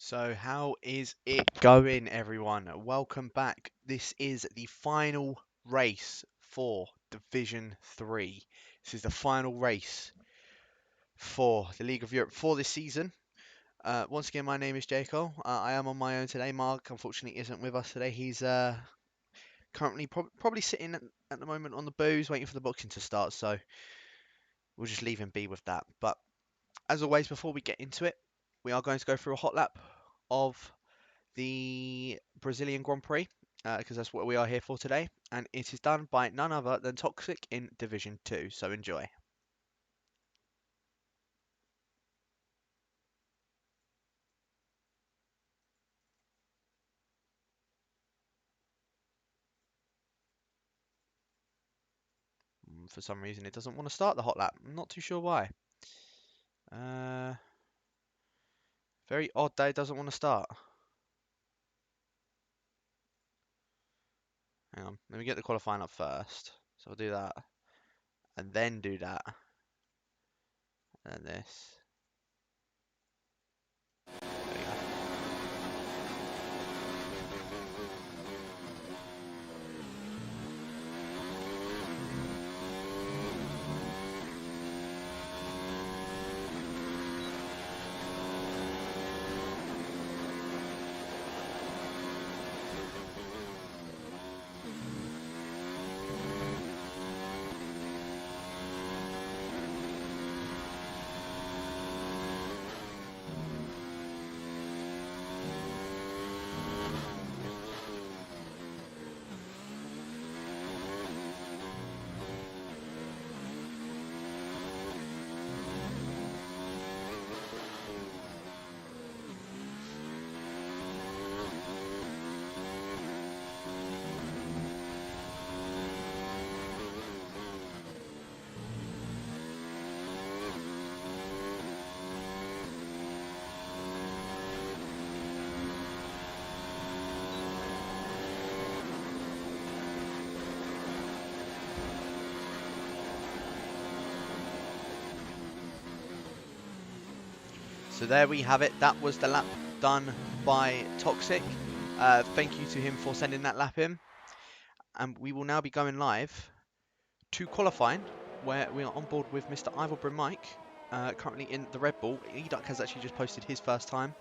So how is it going, everyone? Welcome back. This is the final race for Division 3. This is the final race for the League of Europe for this season. Once again, my name is Jacob. I am on my own today. Mark, unfortunately, isn't with us today. He's currently probably sitting at the moment on the booze, waiting for the boxing to start, so we'll just leave him be with that. But as always, before we get into it, we are going to go through a hot lap of the Brazilian Grand Prix, because that's what we are here for today, and it is done by none other than Toxic in Division 2, so enjoy. For some reason, it doesn't want to start the hot lap. I'm not too sure why. Uh, Very odd that it doesn't want to start. Hang on, let me get the qualifying up first. So I'll do that, and then do that, and then this. There we go. So there we have it. That was the lap done by Toxic. Thank you to him for sending that lap in. And we will now be going live to qualifying, where we are on board with Mr. Ivor Mike, currently in the Red Bull. Educk has actually just posted his first time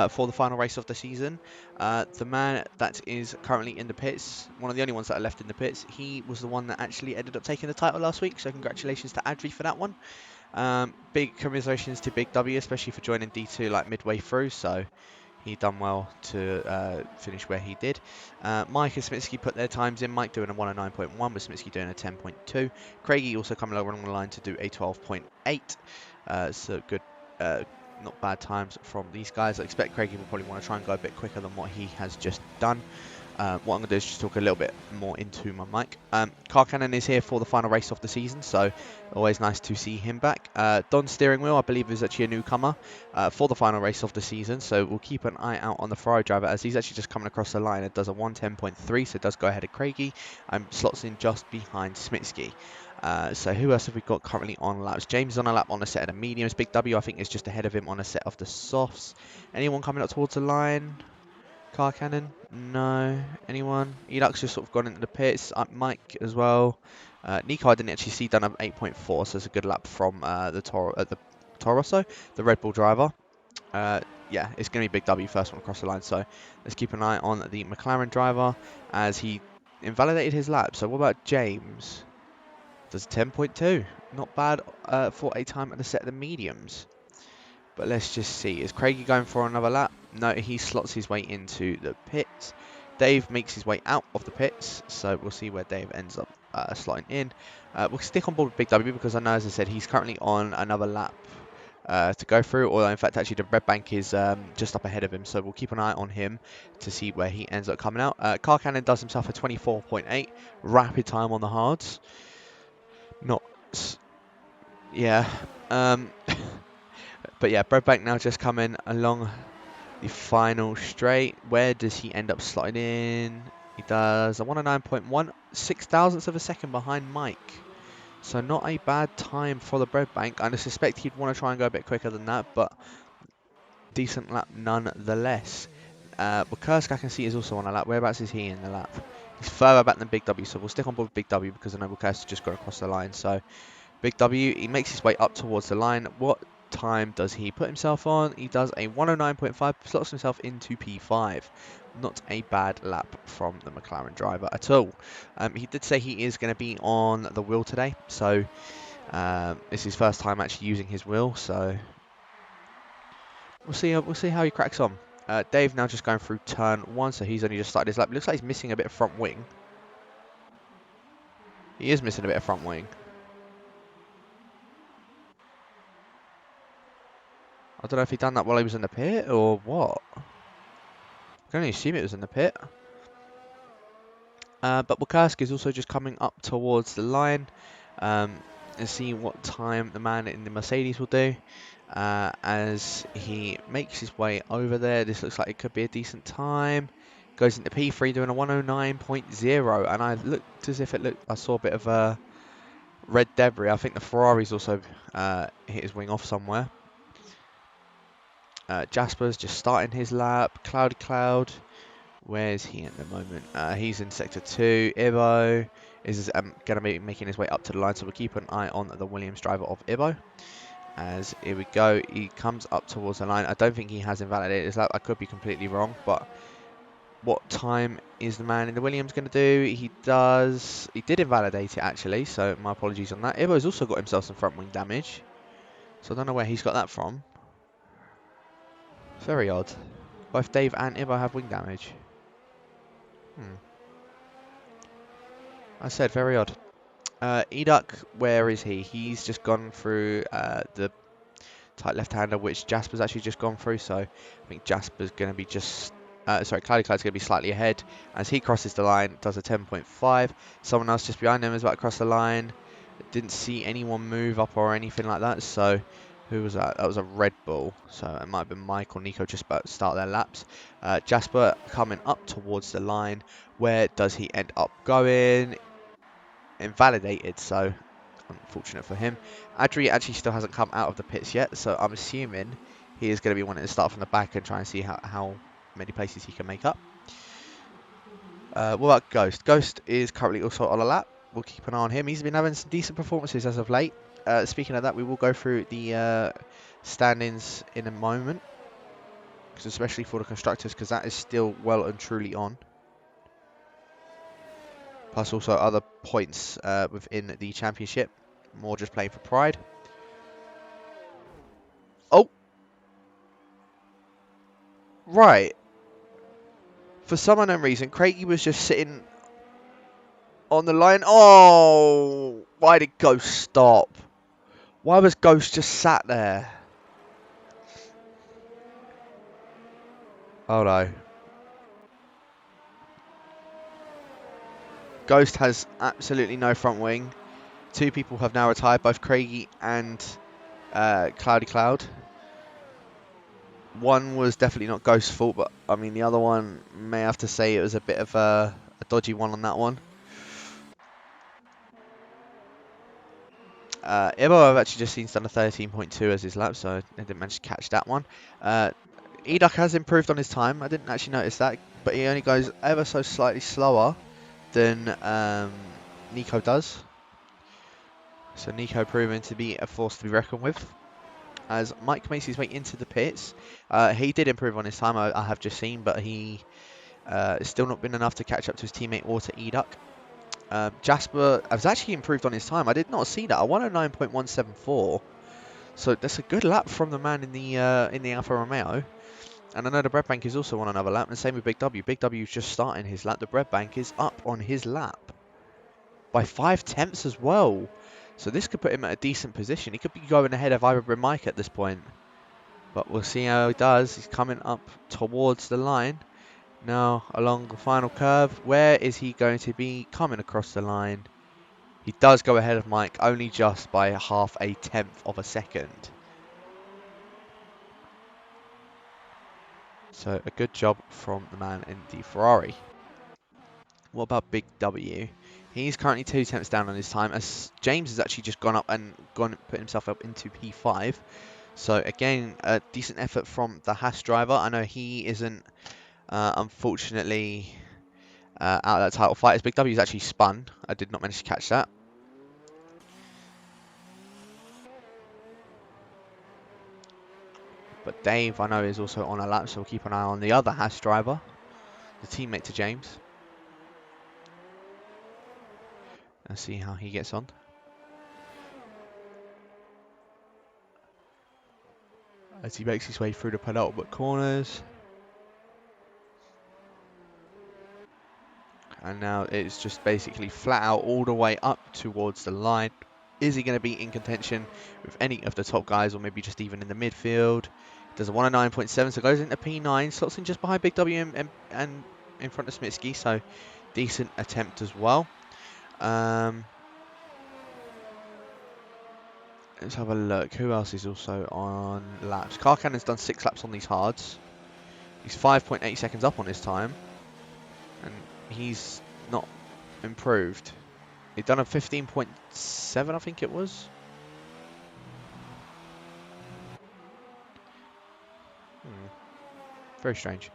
for the final race of the season. The man that is currently in the pits, one of the only ones that are left in the pits, he was the one that actually ended up taking the title last week, so congratulations to Adri for that one. Big commiserations to Big W, especially for joining D2 like midway through, so he done well to finish where he did. Mike and Smitsky put their times in. Mike doing a 109.1 with Smitsky doing a 10.2. Craigie also coming along the line to do a 12.8. So good, not bad times from these guys. I expect Craigie will probably want to try and go a bit quicker than what he has just done. What I'm going to do is just talk a little bit more into my mic. Car Cannon is here for the final race of the season, so always nice to see him back. Don Steering Wheel, I believe, is actually a newcomer for the final race of the season, so we'll keep an eye out on the Ferrari driver as he's actually just coming across the line. It does a 110.3, so it does go ahead of Craigie and slots in just behind Smitsky. So who else have we got currently on laps? James is on a lap on a set of the mediums. Big W, I think, is just ahead of him on a set of the softs. Anyone coming up towards the line? Car Cannon? No. Anyone? Educk's just sort of gone into the pits. Mike as well. Nico, I didn't actually see, done an 8.4, so it's a good lap from the Toro Rosso, the Red Bull driver. Yeah, it's going to be Big W first one across the line, so let's keep an eye on the McLaren driver as he invalidated his lap. So what about James? Does 10.2. Not bad for a time at the set of the mediums. But let's just see. Is Craigie going for another lap? No, he slots his way into the pits. Dave makes his way out of the pits, so we'll see where Dave ends up slotting in. We'll stick on board with Big W because I know, as I said, he's currently on another lap to go through. Although, in fact, actually, the Red Bank is just up ahead of him, so we'll keep an eye on him to see where he ends up coming out. Car Cannon does himself a 24.8. Rapid time on the hards. Not... Yeah. But yeah, Breadbank now just coming along the final straight. Where does he end up slotting in? He does a 109.1, 6 thousandths of a second behind Mike. So not a bad time for the Breadbank. And I suspect he'd want to try and go a bit quicker than that, but decent lap nonetheless. Bukersk I can see is also on a lap. Whereabouts is he in the lap? He's further back than Big W, so we'll stick on board with Big W because I know Bukersk has just got across the line. So Big W, he makes his way up towards the line. What time does he put himself on? He does a 109.5, slots himself into P5. Not a bad lap from the McLaren driver at all. He did say he is going to be on the wheel today, so it's his first time actually using his wheel, so we'll see how he cracks on. Dave now just going through turn 1, so he's only just started his lap. Looks like he's missing a bit of front wing. He is missing a bit of front wing. I don't know if he done that while he was in the pit or what. I can only assume it was in the pit. But Bukersk is also just coming up towards the line and see what time the man in the Mercedes will do. As he makes his way over there, this looks like it could be a decent time. Goes into P3 doing a 109.0, and I looked as if I saw a bit of a red debris. I think the Ferrari's also hit his wing off somewhere. Jasper's just starting his lap. Cloudy Cloud, where's he at the moment? He's in sector 2. Ibo is going to be making his way up to the line, so we'll keep an eye on the Williams driver of Ibo. As here we go, he comes up towards the line. I don't think he has invalidated his lap. I could be completely wrong, but what time is the man in the Williams going to do? He did invalidate it actually, so my apologies on that. Ibo's also got himself some front wing damage, so I don't know where he's got that from. Very odd. Both Dave and Ibo have wing damage. I said very odd. Eduk, where is he? He's just gone through the tight left-hander, which Jasper's actually just gone through, so I think Jasper's going to be just... Cloudy Cloud's going to be slightly ahead. As he crosses the line, does a 10.5. Someone else just behind him is about to cross the line. Didn't see anyone move up or anything like that, so... Who was that? That was a Red Bull, so it might have been Mike or Nico just about to start their laps. Jasper coming up towards the line. Where does he end up going? Invalidated, so unfortunate for him. Adri actually still hasn't come out of the pits yet, so I'm assuming he is going to be wanting to start from the back and try and see how many places he can make up. What about Ghost? Ghost is currently also on a lap. We'll keep an eye on him. He's been having some decent performances as of late. Speaking of that, we will go through the standings in a moment, especially for the constructors, because that is still well and truly on. Plus also other points within the championship. More just playing for pride. Oh! Right. For some unknown reason, Craigie was just sitting on the line. Oh! Why did Ghost stop? Why was Ghost just sat there? Oh no. Ghost has absolutely no front wing. Two people have now retired, both Craigie and Cloudy Cloud. One was definitely not Ghost's fault, but I mean the other one, may have to say it was a bit of a dodgy one on that one. Ibo I've actually just seen done a 13.2 as his lap, so I didn't manage to catch that one. Eduk has improved on his time. I didn't actually notice that, but he only goes ever so slightly slower than Nico does. So Nico proving to be a force to be reckoned with. As Mike makes his way into the pits, he did improve on his time, I have just seen, but he has still not been enough to catch up to his teammate or to Eduk. Jasper has actually improved on his time. I did not see that. A 109.174. So that's a good lap from the man in the Alfa Romeo. And I know the bread bank is also on another lap. And same with Big W. Big W is just starting his lap. The bread bank is up on his lap by 5/10 as well. So this could put him at a decent position. He could be going ahead of Ibra and Mike at this point. But we'll see how he does. He's coming up towards the line. Now, along the final curve, where is he going to be coming across the line? He does go ahead of Mike, only just by 0.5 of a second. So, a good job from the man in the Ferrari. What about Big W? He's currently 2/10 down on his time, as James has actually just gone up and put himself up into P5. So again, a decent effort from the Haas driver. I know he isn't, unfortunately, out of that title fight. As Big W's actually spun. I did not manage to catch that. But Dave, I know, is also on a lap, so we'll keep an eye on the other Haas driver, the teammate to James. Let's see how he gets on. As he makes his way through the penultimate corners. And now it's just basically flat out all the way up towards the line. Is he going to be in contention with any of the top guys, or maybe just even in the midfield? Does a 109.7, so goes into P9, slots in just behind Big W and in front of Smitsky, so decent attempt as well. Let's have a look. Who else is also on laps? Carcannon's done 6 laps on these hards. He's 5.8 seconds up on his time, and he's not improved. He'd done a 15.7, I think it was. Very strange.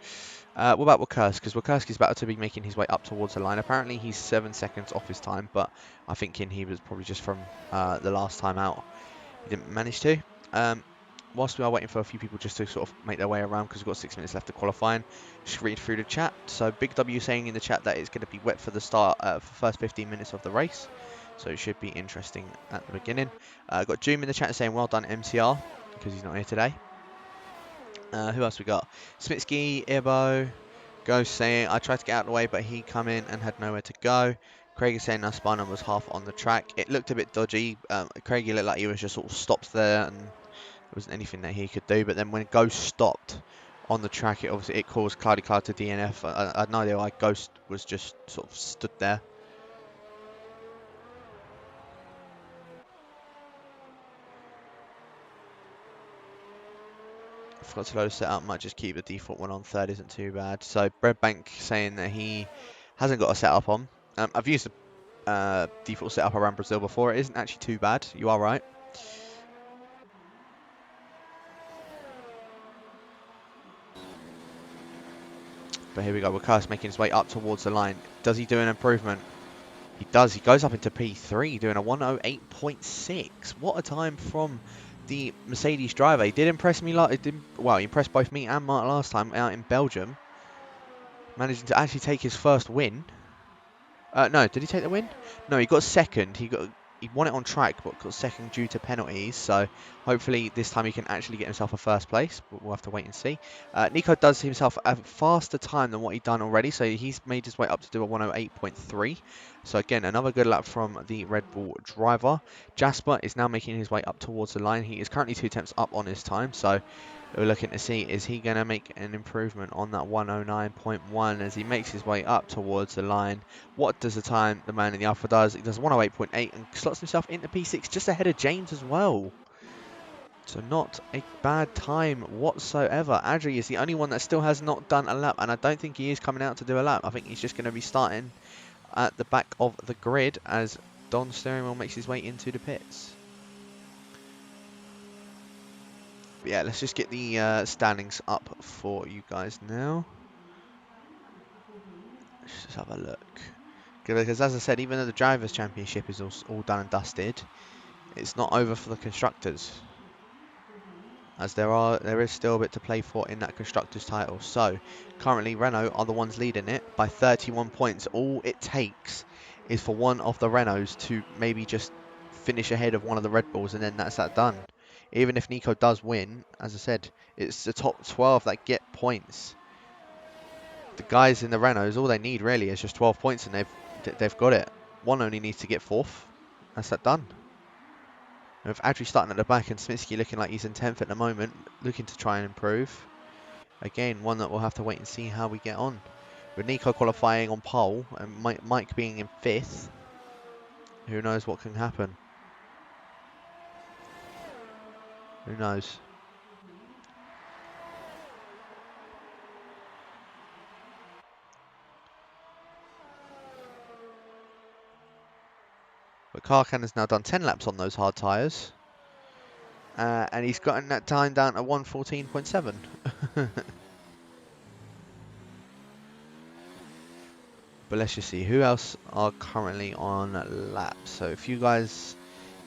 What about Wakurski? Because Wakurski's about to be making his way up towards the line. Apparently he's 7 seconds off his time, but I think he was probably just from the last time out. He didn't manage to. Whilst we are waiting for a few people just to sort of make their way around, because we've got 6 minutes left of qualifying, just read through the chat. So Big W saying in the chat that it's going to be wet for the start, for the first 15 minutes of the race. So it should be interesting at the beginning. Got Doom in the chat saying well done MCR, because he's not here today. Who else we got? Smitsky, Ibo, Ghost saying I tried to get out of the way, but he come in and had nowhere to go. Craig is saying I spun and was half on the track. It looked a bit dodgy. Craigie looked like he was just sort of stopped there, and there wasn't anything that he could do. But then when Ghost stopped on the track, it obviously caused Cloudy Cloud to DNF. I had no idea why Ghost was just sort of stood there. I forgot to load a setup. Might just keep the default one on. Third isn't too bad. So Breadbank saying that he hasn't got a setup on. I've used the default setup around Brazil before. It isn't actually too bad. You are right. But here we go. Wakurski making his way up towards the line. Does he do an improvement? He does. He goes up into P3, doing a 108.6. What a time from the Mercedes driver. He did impress me. Well, he impressed both me and Mark last time out in Belgium. Managing to actually take his first win. No, did he take the win? No, he got second. He won it on track, but got second due to penalties. So hopefully this time he can actually get himself a first place. But we'll have to wait and see. Nico does himself a faster time than what he'd done already. So he's made his way up to do a 108.3. So again, another good lap from the Red Bull driver. Jasper is now making his way up towards the line. He is currently 2 tenths up on his time. So we're looking to see, is he going to make an improvement on that 109.1 as he makes his way up towards the line. What does the time the man in the Alpha does? He does 108.8 and slots himself into P6 just ahead of James as well. So not a bad time whatsoever. Adri is the only one that still has not done a lap, and I don't think he is coming out to do a lap. I think he's just going to be starting at the back of the grid as Don Steering Wheel makes his way into the pits. But yeah, let's just get the standings up for you guys now. Let's just have a look. Because as I said, even though the Drivers' Championship is all done and dusted, it's not over for the Constructors. As there is still a bit to play for in that Constructors title. So, currently Renault are the ones leading it by 31 points. All it takes is for one of the Renaults to maybe just finish ahead of one of the Red Bulls, and then that's that done. Even if Nico does win, as I said, it's the top 12 that get points. The guys in the Renaults, all they need really is just 12 points, and they've got it. One only needs to get 4th. That's that done. And with Adri starting at the back and Smitsky looking like he's in 10th at the moment, looking to try and improve. Again, one that we'll have to wait and see how we get on. With Nico qualifying on pole and Mike being in 5th, who knows what can happen? Who knows? But Karkan has now done 10 laps on those hard tyres. And he's gotten that time down to 1:14.7. But let's just see who else are currently on laps. So if you guys,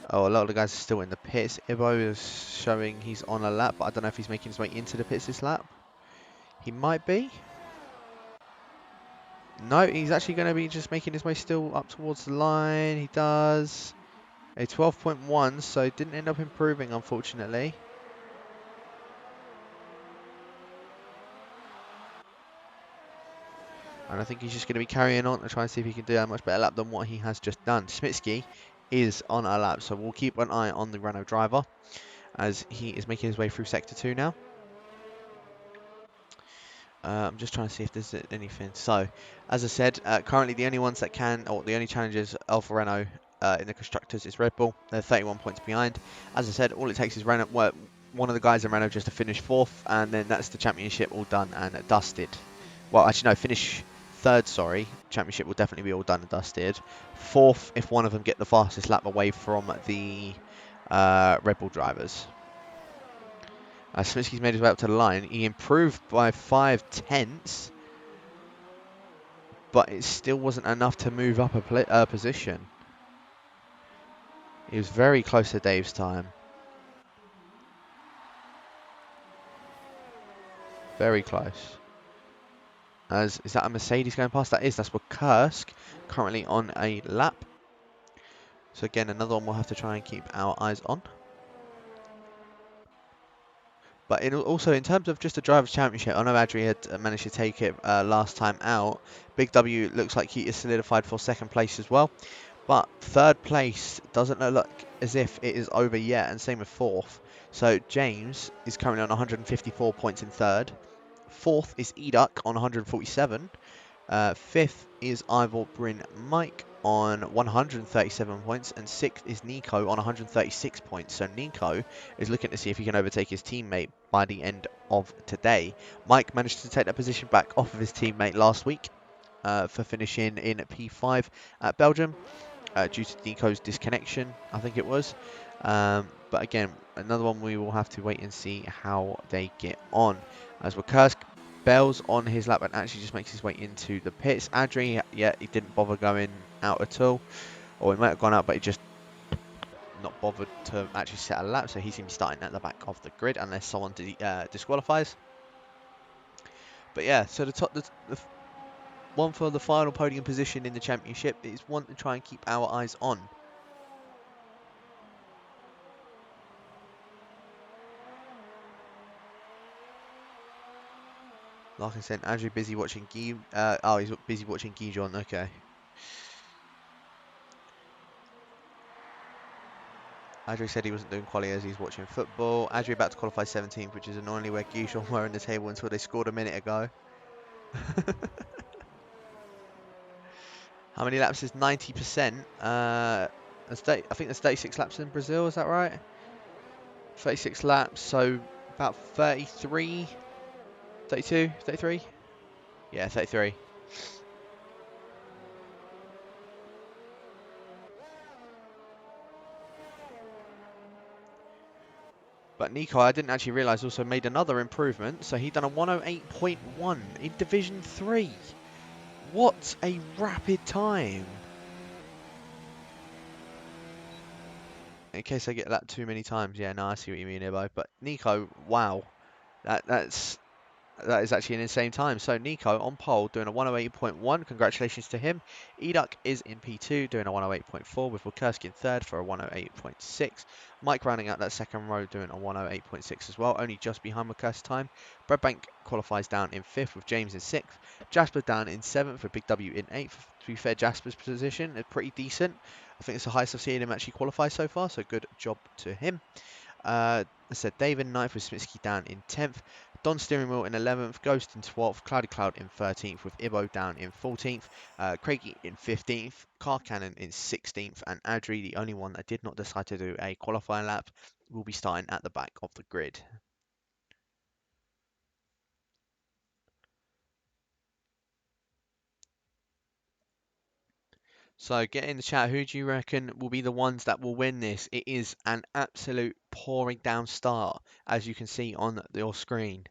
oh, a lot of the guys are still in the pits. Ibo is showing he's on a lap, but I don't know if he's making his way into the pits this lap. He might be. No, he's actually going to be just making his way still up towards the line. He does a 12.1, so didn't end up improving, unfortunately. And I think he's just going to be carrying on to try and see if he can do a much better lap than what he has just done. Smitsky is on a lap, so we'll keep an eye on the Renault driver as he is making his way through Sector 2 now. I'm just trying to see if there's anything. So, as I said, currently the only ones that can, or the only challengers of Renault in the constructors is Red Bull. They're 31 points behind. As I said, all it takes is Renault, well, one of the guys in Renault just to finish 4th, and then that's the championship all done and dusted. Well, actually, no, finish 3rd, sorry. Championship will definitely be all done and dusted. 4th, if one of them get the fastest lap away from the Red Bull drivers. Smitsky's made his way up to the line. He improved by 5/10, but it still wasn't enough to move up a position. He was very close to Dave's time. Very close. Is that a Mercedes going past? That is. That's Kursk currently on a lap. So again, another one we'll have to try and keep our eyes on. But also, in terms of just the Drivers' Championship, I know Adri had managed to take it last time out. Big W looks like he is solidified for 2nd place as well. But 3rd place doesn't look as if it is over yet, and same with 4th. So James is currently on 154 points in 3rd. 4th is Eduk on 147. 5th is Ivor Bryn Mike on 137 points, and 6th is Nico on 136 points. So Nico is looking to see if he can overtake his teammate by the end of today. Mike managed to take that position back off of his teammate last week for finishing in P5 at Belgium due to Nico's disconnection, I think it was. But again, another one we will have to wait and see how they get on. As Kursk bails on his lap and actually just makes his way into the pits. Adri, yeah, he didn't bother going out at all. Or he might have gone out, but he just not bothered to actually set a lap. So he's going to be starting at the back of the grid unless someone disqualifies. But yeah, so the one for the final podium position in the championship is one to try and keep our eyes on. Like I said, Andrew busy watching Guy. Oh, he's busy watching Guy John. Okay. Andrew said he wasn't doing quali as he's watching football. Andrew about to qualify 17th, which is annoyingly where Guy John were in the table until they scored a minute ago. How many laps is 90%? I think there's 36 laps in Brazil. Is that right? 36 laps, so about 33, 32, 33. Yeah, 33. But Nico, I didn't actually realise, also made another improvement. So he done a 108.1 in Division 3. What a rapid time. In case I get that too many times. Yeah, no, I see what you mean, Ibo. But Nico, wow. That is actually an insane time. So Nico on pole doing a 108.1. Congratulations to him. Eduk is in P2 doing a 108.4 with Wilkerski in 3rd for a 108.6. Mike rounding out that 2nd row doing a 108.6 as well, only just behind Wilkerski's time. Bredbank qualifies down in 5th with James in 6th. Jasper down in 7th with Big W in 8th. To be fair, Jasper's position is pretty decent. I think it's the highest I've seen him actually qualify so far, so good job to him. I said David 9th with Smitsky down in 10th. Don Steering Wheel in 11th, Ghost in 12th, Cloudy Cloud in 13th with Ibo down in 14th, Craigie in 15th, Car Cannon in 16th, and Adri, the only one that did not decide to do a qualifying lap, will be starting at the back of the grid. So get in the chat, who do you reckon will be the ones that will win this? It is an absolute pouring down start, as you can see on your screen.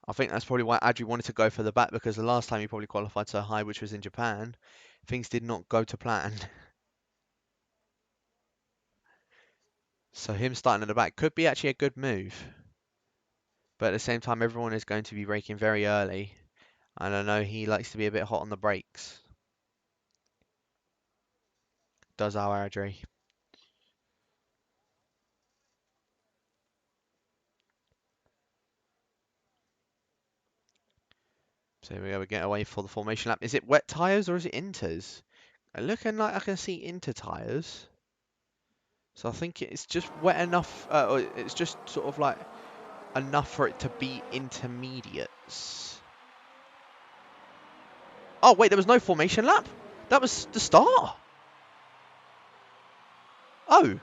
I think that's probably why Adri wanted to go for the back, because the last time he probably qualified so high, which was in Japan, things did not go to plan. So him starting at the back could be actually a good move. But at the same time, everyone is going to be braking very early. And I know he likes to be a bit hot on the brakes. Does our Adri. So here we go, we get away for the formation lap. Is it wet tyres or is it inters? Looking like I can see inter tyres. So I think it's just wet enough, or it's just sort of like enough for it to be intermediates. Oh wait, there was no formation lap? That was the start? Oh.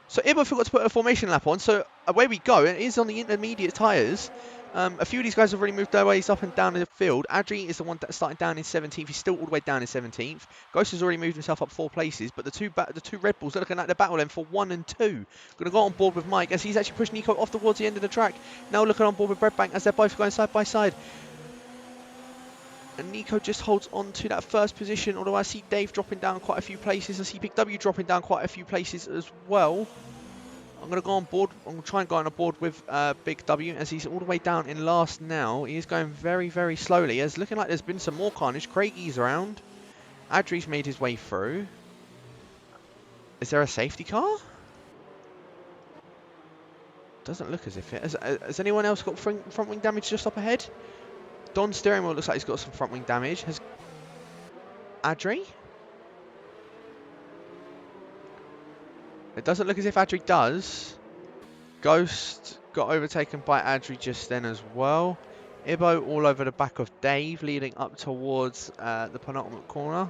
So Ibo forgot to put a formation lap on, so away we go. It is on the intermediate tyres. A few of these guys have already moved their ways up and down in the field. Adri is the one that's starting down in 17th. He's still all the way down in 17th. Ghost has already moved himself up 4 places, but the two Red Bulls are looking at the battle then for 1 and 2. Going to go on board with Mike as he's actually pushed Nico off towards the end of the track. Now looking on board with Breadbank as they're both going side by side. And Nico just holds on to that first position, although I see Dave dropping down quite a few places. I see Big W dropping down quite a few places as well. I'm going to go on board. I'm going to try and go on board with Big W as he's all the way down in last now. He is going very, very slowly. It's looking like there's been some more carnage. Craigie's around. Adri's made his way through. Is there a safety car? Doesn't look as if it. Has anyone else got front wing damage just up ahead? Don's steering wheel looks like he's got some front wing damage. Has Adri? It doesn't look as if Adri does. Ghost got overtaken by Adri just then as well. Ibo all over the back of Dave, leading up towards the penultimate corner.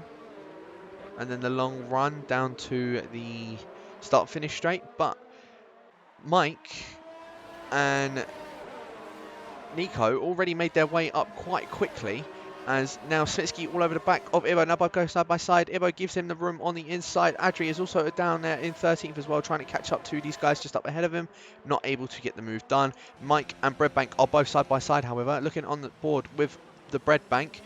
And then the long run down to the start-finish straight. But Mike and Nico already made their way up quite quickly. As now Smitsky all over the back of Ibo. Now both go side by side. Ibo gives him the room on the inside. Adri is also down there in 13th as well, trying to catch up to these guys just up ahead of him. Not able to get the move done. Mike and Breadbank are both side by side, however. Looking on the board with the Breadbank.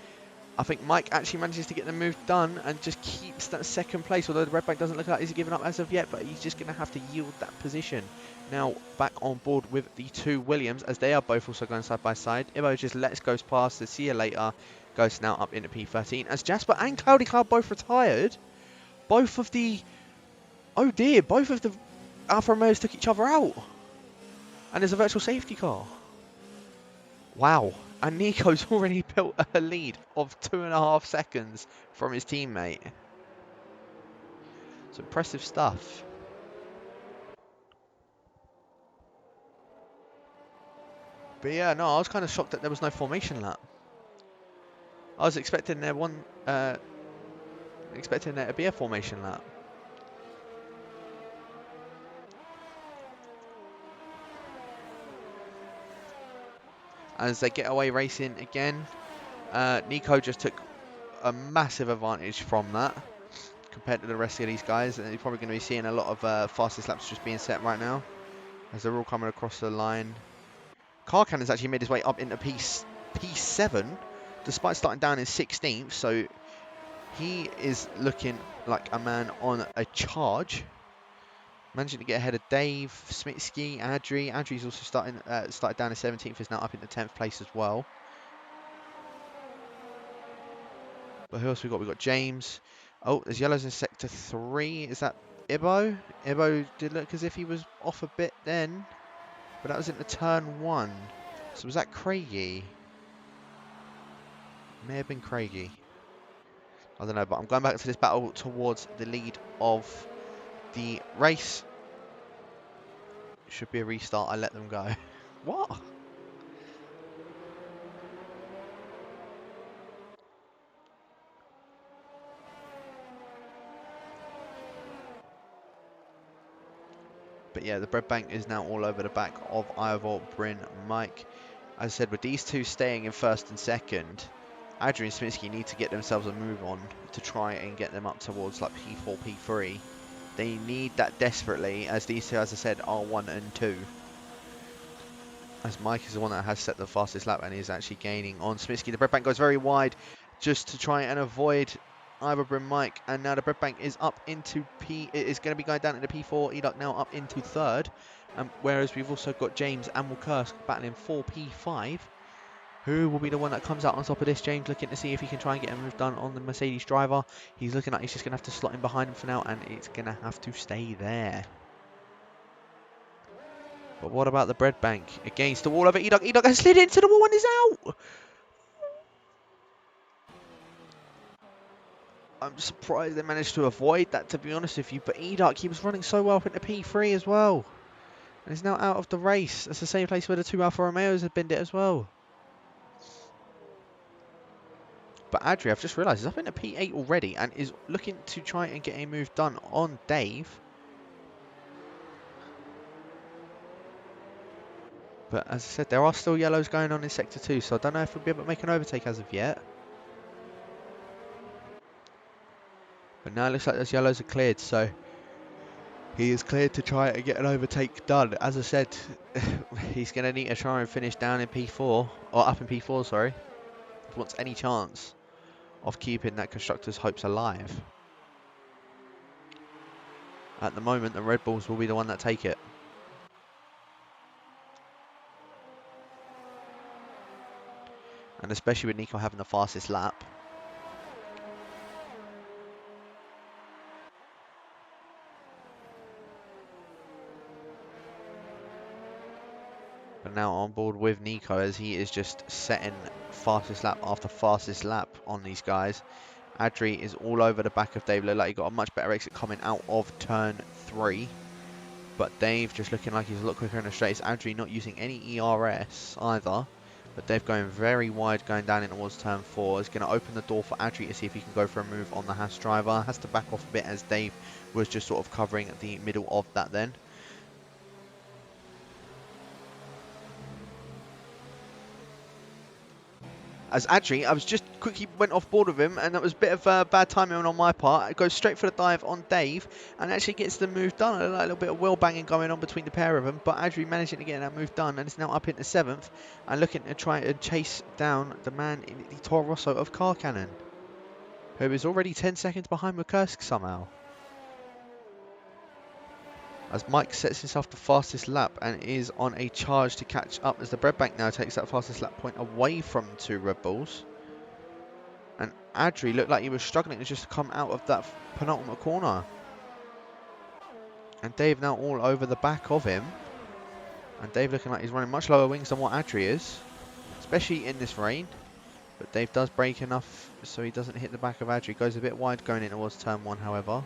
I think Mike actually manages to get the move done and just keeps that second place, although the Redback doesn't look like he's given up as of yet, but he's just going to have to yield that position. Now back on board with the two Williams, as they are both also going side by side. Ibo just lets Ghost past to see you later. Ghost now up into P13, as Jasper and Cloudy Cloud both retired. Both of the... Oh dear, both of the Alfa Romeos took each other out. And there's a virtual safety car. Wow. And Nico's already built a lead of 2.5 seconds from his teammate. It's impressive stuff. But yeah, no, I was kind of shocked that there was no formation lap. I was expecting there to be a formation lap. As they get away racing again, Nico just took a massive advantage from that compared to the rest of these guys, and you're probably going to be seeing a lot of fastest laps just being set right now as they're all coming across the line. Karkan has actually made his way up into P7 despite starting down in 16th, so he is looking like a man on a charge. Managing to get ahead of Dave, Smitsky, Adri. Adri's also started down in 17th, is now up into 10th place as well. But who else we got? We've got James. Oh, there's yellows in sector 3. Is that Ibo? Ibo did look as if he was off a bit then. But that was into turn 1. So was that Craigie? May have been Craigie. I don't know, but I'm going back to this battle towards the lead of the race. Should be a restart. I let them go. What? But yeah, the Breadbank is now all over the back of Ivor, Bryn, Mike. As I said, with these two staying in first and second, Adri and Sminsky need to get themselves a move on to try and get them up towards like P4, P3. They need that desperately, as these two, as I said, are 1 and 2. As Mike is the one that has set the fastest lap and is actually gaining on Sminsky. The bread bank goes very wide just to try and avoid Iberbrim Mike. And now the bread bank is up into P. It is going to be going down into P4. Edok now up into 3rd. Whereas we've also got James and Wilkersk battling for P5. Who will be the one that comes out on top of this? James looking to see if he can try and get a move done on the Mercedes driver. He's looking like he's just going to have to slot in behind him for now, and it's going to have to stay there. But what about the bread bank? Against the wall of it, Edok. Edok has slid into the wall and is out! I'm surprised they managed to avoid that, to be honest with you. But Edok, he was running so well up into P3 as well. And he's now out of the race. That's the same place where the 2 Alfa Romeos had binned it as well. But Adri, I've just realised, is up into P8 already and is looking to try and get a move done on Dave. But as I said, there are still yellows going on in Sector 2, so I don't know if we'll be able to make an overtake as of yet. But now it looks like those yellows are cleared, so he is cleared to try and get an overtake done. As I said, he's going to need to try and finish down in P4, or up in P4, sorry, if he wants any chance of keeping that constructor's hopes alive. At the moment, the Red Bulls will be the one that take it. And especially with Nico having the fastest lap. But now on board with Nico as he is just setting fastest lap after fastest lap on these guys. Adri is all over the back of Dave. Looked like he got a much better exit coming out of turn 3. But Dave just looking like he's a lot quicker in the straights. Adri not using any ERS either. But Dave going very wide, going down in towards turn 4. Is going to open the door for Adri to see if he can go for a move on the Haas driver. Has to back off a bit as Dave was just sort of covering the middle of that then. As Adri, I was just quickly went off board with him, and that was a bit of bad timing on my part. It goes straight for the dive on Dave, and actually gets the move done. A little bit of wheel banging going on between the pair of them, but Adri managing to get that move done, and it's now up into 7th, and looking to try and chase down the man in the Toro Rosso of Car Cannon, who is already 10 seconds behind Wilkersk somehow. As Mike sets himself the fastest lap and is on a charge to catch up as the bread bank now takes that fastest lap point away from 2 Red Bulls. And Adri looked like he was struggling to just come out of that penultimate corner. And Dave now all over the back of him. And Dave looking like he's running much lower wings than what Adri is, especially in this rain. But Dave does brake enough so he doesn't hit the back of Adri. Goes a bit wide going in towards turn 1, however.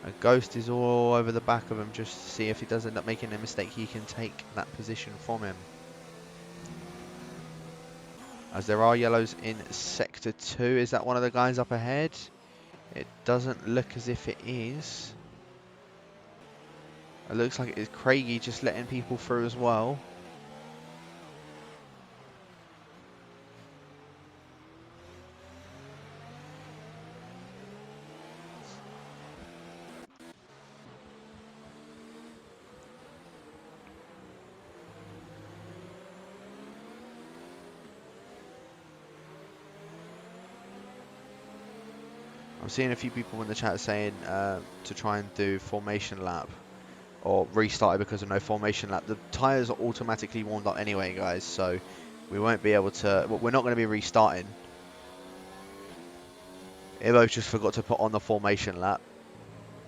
And Ghost is all over the back of him just to see if he does end up making a mistake, he can take that position from him. As there are yellows in Sector 2. Is that one of the guys up ahead? It doesn't look as if it is. It looks like it is Craigie just letting people through as well. I'm seeing a few people in the chat saying to try and do formation lap or restart it because of no formation lap. The tyres are automatically warmed up anyway, guys, so we won't be able to, well, we're not going to be restarting. Ivo just forgot to put on the formation lap.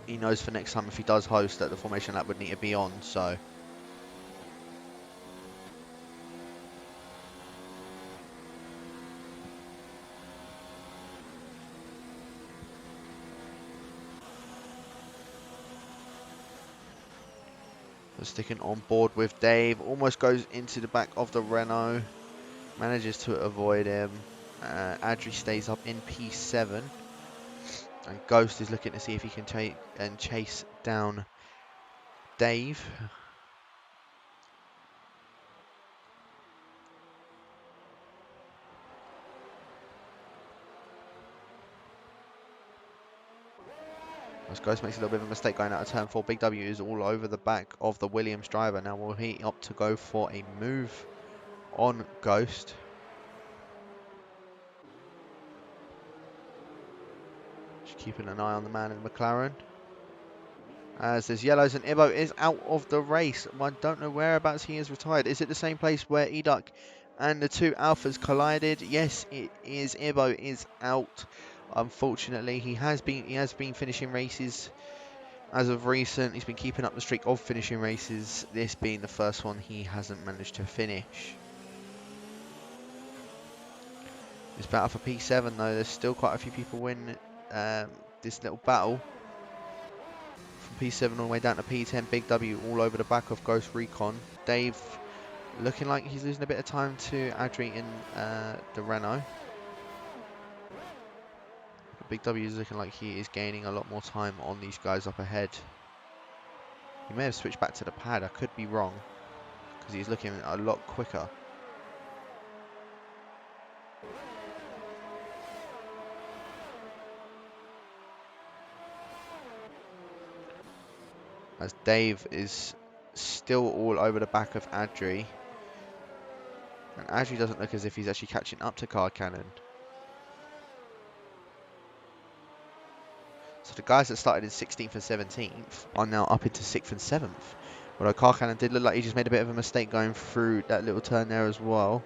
He knows for next time if he does host that the formation lap would need to be on, so. Sticking on board with Dave, almost goes into the back of the Renault, manages to avoid him. Adri stays up in P7, and Ghost is looking to see if he can take and chase down Dave. As Ghost makes a little bit of a mistake going out of turn 4. Big W is all over the back of the Williams driver. Now will he opt to go for a move on Ghost? Just keeping an eye on the man in the McLaren. As there's yellows and Ibo is out of the race. I don't know whereabouts he is retired. Is it the same place where Eduk and the two Alphas collided? Yes, it is. Ibo is out. Unfortunately, he has been finishing races as of recent. He's been keeping up the streak of finishing races. This being the first one he hasn't managed to finish. This battle for P7 though, there's still quite a few people winning this little battle. From P7 all the way down to P10, Big W all over the back of Ghost Recon. Dave looking like he's losing a bit of time to Adri in the Renault. But Big W is looking like he is gaining a lot more time on these guys up ahead. He may have switched back to the pad, I could be wrong, because he's looking a lot quicker. As Dave is still all over the back of Adri. And Adri doesn't look as if he's actually catching up to Car Cannon. So the guys that started in 16th and 17th are now up into 6th and 7th. Although Car Cannon did look like he just made a bit of a mistake going through that little turn there as well.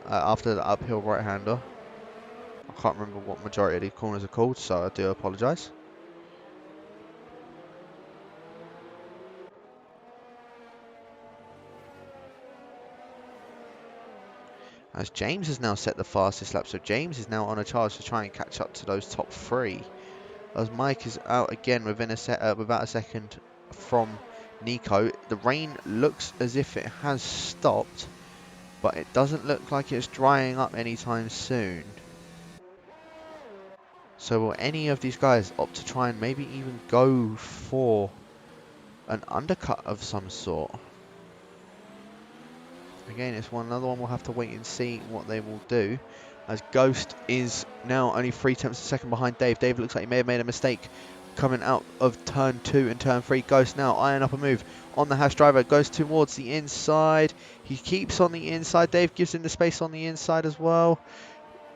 After the uphill right-hander. I can't remember what majority of these corners are called, so I do apologise. As James has now set the fastest lap, so James is now on a charge to try and catch up to those top three. As Mike is out again within about a second from Nico. The rain looks as if it has stopped, but it doesn't look like it's drying up anytime soon. So will any of these guys opt to try and maybe even go for an undercut of some sort? Again, it's another one we'll have to wait and see what they will do. As Ghost is now only 3/10 of a second behind Dave. Dave looks like he may have made a mistake coming out of turn 2 and turn 3. Ghost now eyeing up a move on the Haas driver. Goes towards the inside. He keeps on the inside. Dave gives him the space on the inside as well.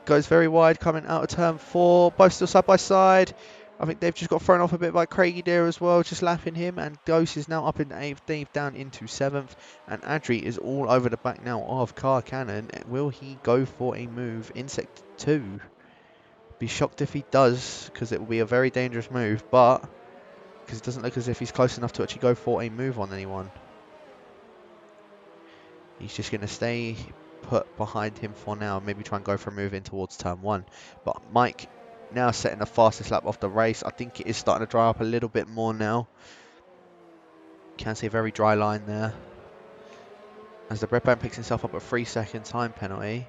Goes very wide coming out of turn 4. Both still side by side. I think they've just got thrown off a bit by Craigie there as well, just lapping him. And Ghost is now up in 8th, Dave down into 7th. And Adri is all over the back now of Car Cannon. Will he go for a move in Sector 2? Be shocked if he does, because it will be a very dangerous move. But, because it doesn't look as if he's close enough to actually go for a move on anyone. He's just going to stay put behind him for now. Maybe try and go for a move in towards turn 1. But Mike now setting the fastest lap of the race. I think it is starting to dry up a little bit more now. Can see a very dry line there. As the Red Band picks himself up a 3-second time penalty.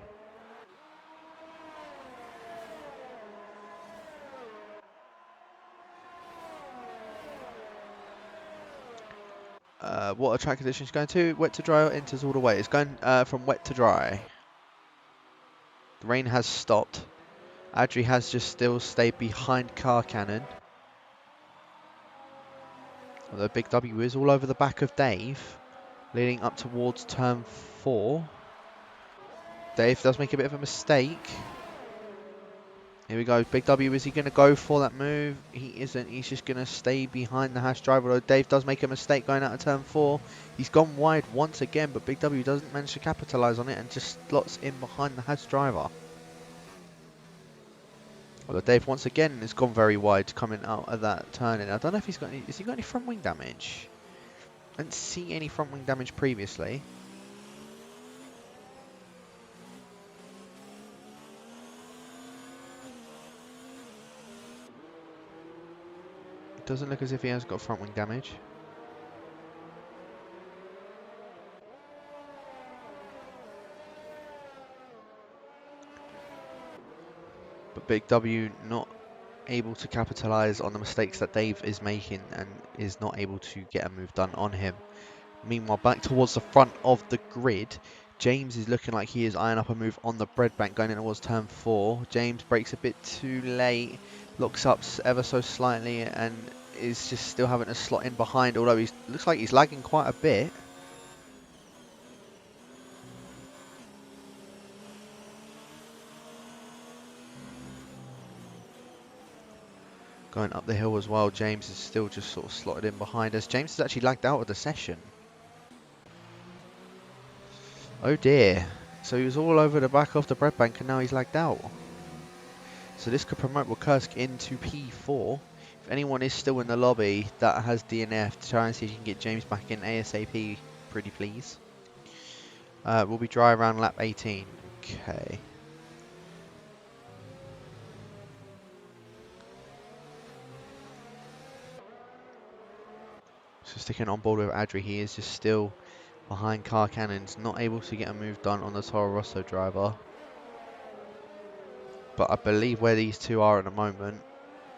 What track conditions going to? Wet to dry or enters all the way? It's going from wet to dry. The rain has stopped. Adri has just still stayed behind Car Cannon. Although Big W is all over the back of Dave, leading up towards turn 4. Dave does make a bit of a mistake. Here we go. Big W, is he going to go for that move? He isn't. He's just going to stay behind the Haas driver. Although Dave does make a mistake going out of turn 4. He's gone wide once again, but Big W doesn't manage to capitalise on it and just slots in behind the Haas driver. Although Dave once again has gone very wide coming out of that turn. And I don't know if he's got any, has he got any front wing damage? I didn't see any front wing damage previously. It doesn't look as if he has got front wing damage. But Big W not able to capitalise on the mistakes that Dave is making and is not able to get a move done on him. Meanwhile, back towards the front of the grid, James is looking like he is eyeing up a move on the bread bank going in towards turn 4. James breaks a bit too late, looks up ever so slightly, and is just still having to slot in behind, although he looks like he's lagging quite a bit. Going up the hill as well, James is still just sort of slotted in behind us. James has actually lagged out of the session. Oh dear. So he was all over the back of the bread bank and now he's lagged out. So this could promote Wakursk into P4. If anyone is still in the lobby that has DNF, try and see if you can get James back in ASAP, pretty please. We'll be dry around lap 18. Okay. So sticking on board with Adri, he is just still behind Car Cannons, not able to get a move done on the Toro Rosso driver. But I believe where these two are at the moment,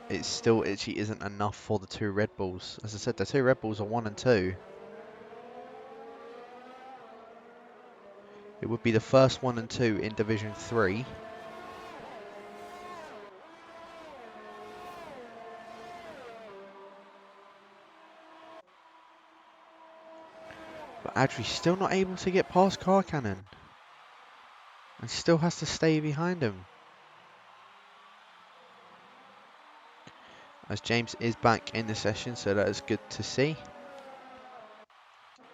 it still actually isn't enough for the two Red Bulls. As I said, the two Red Bulls are 1 and 2. It would be the first 1 and 2 in Division 3. But Adri's still not able to get past Car Cannon. And still has to stay behind him. As James is back in the session, so that is good to see.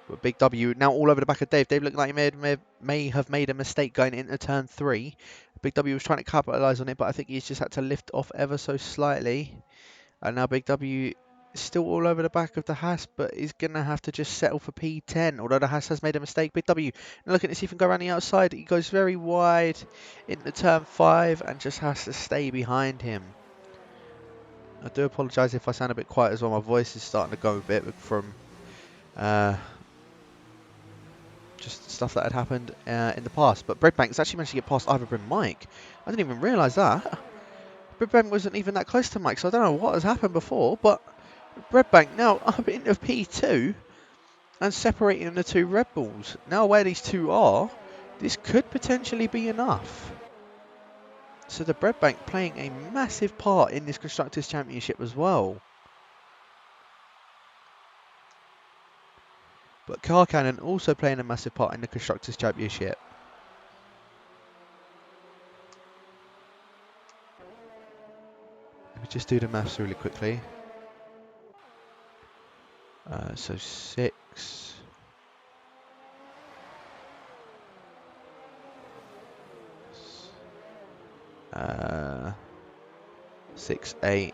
But Big W now all over the back of Dave. Dave looked like he may have made a mistake going into turn 3. Big W was trying to capitalise on it, but I think he's just had to lift off ever so slightly. And now Big W is still all over the back of the Haas, but he's going to have to just settle for P10. Although the Haas has made a mistake. Big W looking to see if he can go around the outside. He goes very wide into turn 5 and just has to stay behind him. I do apologise if I sound a bit quiet as well. My voice is starting to go a bit from just stuff that had happened in the past. But Breadbank's actually managed to get past Ivory and Mike. I didn't even realise that. Breadbank wasn't even that close to Mike, so I don't know what has happened before. But Breadbank now up into P2 and separating the two Red Bulls. Now where these two are, this could potentially be enough. So the Breadbank playing a massive part in this Constructors' Championship as well. But Car Cannon also playing a massive part in the Constructors' Championship. Let me just do the maths really quickly. So 6. 6, 8.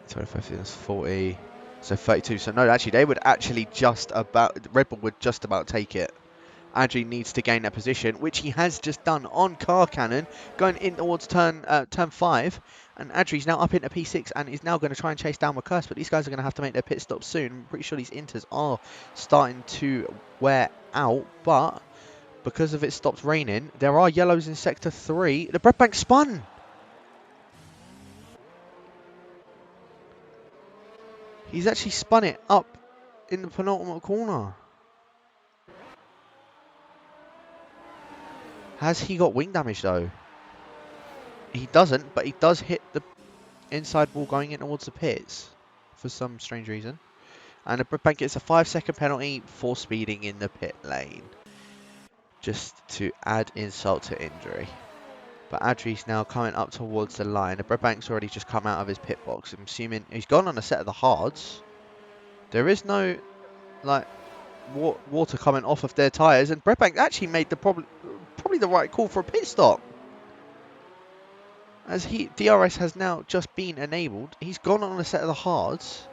25, that's 40. So 32. So no, actually, they would actually just about, Red Bull would just about take it. Adri needs to gain that position, which he has just done on Car Cannon, going in towards turn 5. And Adri's now up into P6 and is now going to try and chase down Wakursk, but these guys are going to have to make their pit stop soon. I'm pretty sure these inters are starting to wear out, but because of it stopped raining, there are yellows in Sector 3. The Breadbank spun! He's actually spun it up in the penultimate corner. Has he got wing damage though? He doesn't, but he does hit the inside wall going in towards the pits for some strange reason. And the Breadbank gets a 5-second penalty for speeding in the pit lane. Just to add insult to injury. But Adri's now coming up towards the line. The Breadbank's already just come out of his pit box. I'm assuming he's gone on a set of the hards. There is no like water coming off of their tyres, and Breadbank actually made the probably the right call for a pit stop. As DRS has now just been enabled, he's gone on a set of the hards.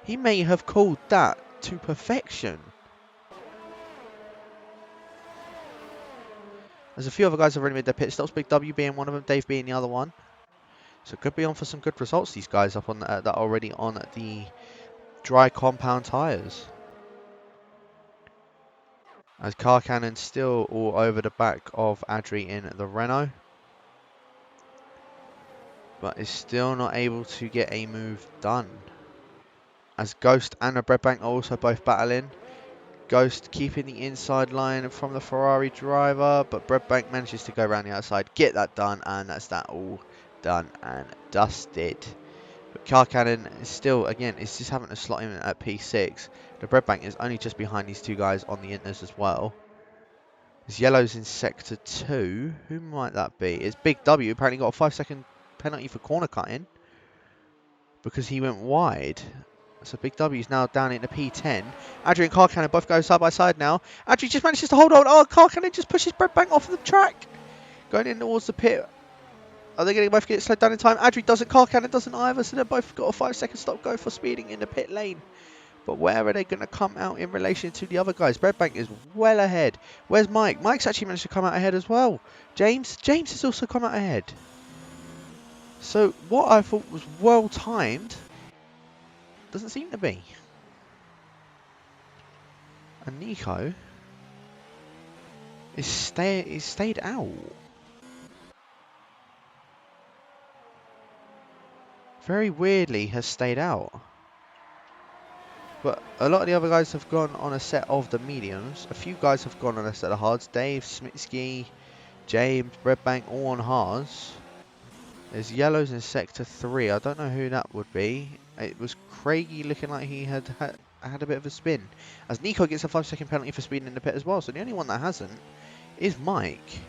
He may have called that to perfection. There's a few other guys have already made their pit stops, Big W being one of them, Dave being the other one. So could be on for some good results, these guys up on that are already on the dry compound tyres. As Car Cannon still all over the back of Adri in the Renault. But is still not able to get a move done. As Ghost and the Breadbank are also both battling. Ghost keeping the inside line from the Ferrari driver, but Bredbank manages to go around the outside, get that done, and that's that all done and dusted. But Car Cannon is still, again, it's just having to slot him at P6. The Bredbank is only just behind these two guys on the inters as well. There's yellows in sector 2. Who might that be? It's Big W. Apparently got a 5-second penalty for corner cutting because he went wide. So Big W is now down into P10. Adri and Car Cannon both go side by side now. Adri just manages to hold on. Oh, Car Cannon just pushes Bredbank off the track. Going in towards the pit. Are they going to both get slowed down in time? Adri doesn't, Car Cannon doesn't either. So they've both got a 5-second stop go for speeding in the pit lane. But where are they going to come out in relation to the other guys? Bredbank is well ahead. Where's Mike? Mike's actually managed to come out ahead as well. James has also come out ahead. So what I thought was well timed doesn't seem to be. And Nico is stayed out. Very weirdly has stayed out. But a lot of the other guys have gone on a set of the mediums. A few guys have gone on a set of hards. Dave, Smitsky, James, Bredbank, all on hards. There's yellows in sector 3. I don't know who that would be. It was Craigie looking like he had a bit of a spin. As Nico gets a 5-second penalty for speeding in the pit as well. So the only one that hasn't is Mike.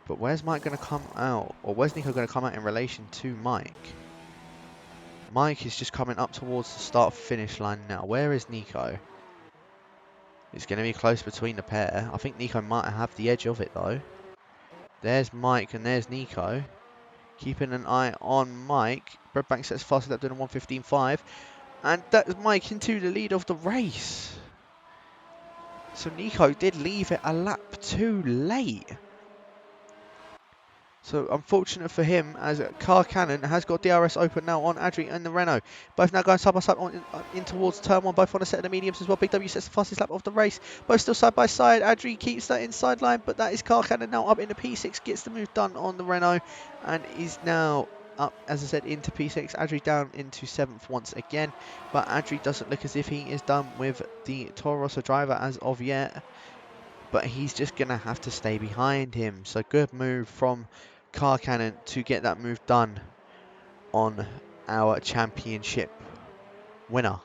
But where's Mike going to come out? Or where's Nico going to come out in relation to Mike? Mike is just coming up towards the start-finish line now. Where is Nico? It's going to be close between the pair. I think Nico might have the edge of it though. There's Mike and there's Nico. Keeping an eye on Mike. Bredbank sets fast lap doing a 1:15.5. And that's Mike into the lead of the race. So Nico did leave it a lap too late. So unfortunate for him, as Car Cannon has got DRS open now on Adri and the Renault. Both now going side by side in towards turn 1, both on a set of the mediums as well. Big W sets the fastest lap of the race. Both still side by side. Adri keeps that inside line, but that is Car Cannon now up into P6, gets the move done on the Renault, and is now up, as I said, into P6. Adri down into 7th once again, but Adri doesn't look as if he is done with the Toro Rosso driver as of yet. But he's just going to have to stay behind him. So good move from Car Cannon to get that move done on our championship winner.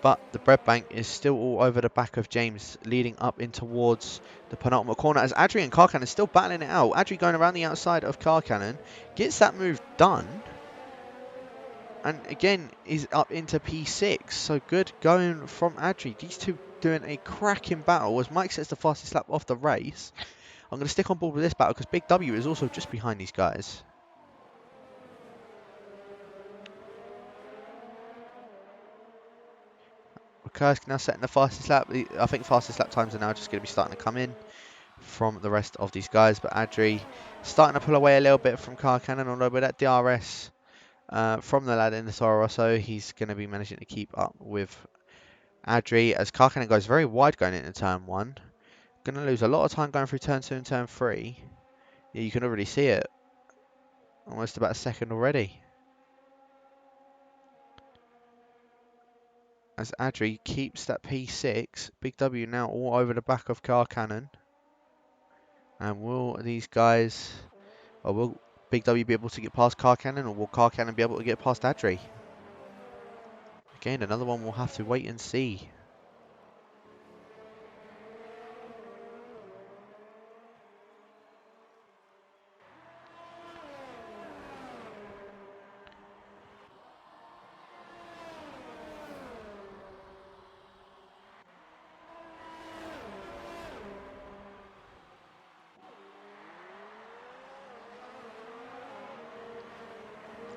But the Bredbank is still all over the back of James, leading up in towards the penultimate corner as Adri and Car Cannon still battling it out. Adri going around the outside of Car Cannon, gets that move done. And again, is up into P6. So good going from Adri. These two doing a cracking battle as Mike sets the fastest lap off the race. I'm going to stick on board with this battle because Big W is also just behind these guys. Kursk now setting the fastest lap. I think fastest lap times are now just going to be starting to come in from the rest of these guys. But Adri starting to pull away a little bit from Car Cannon, although with that DRS from the lad in the Toro Rosso, he's going to be managing to keep up with Adri as Car Cannon goes very wide going into turn 1. Going to lose a lot of time going through turn 2 and turn 3. Yeah, you can already see it. Almost about a second already. As Adri keeps that P6. Big W now all over the back of Car Cannon. And will these guys, or will Big W be able to get past Car Cannon, or will Car Cannon be able to get past Adri? Again, another one we'll have to wait and see.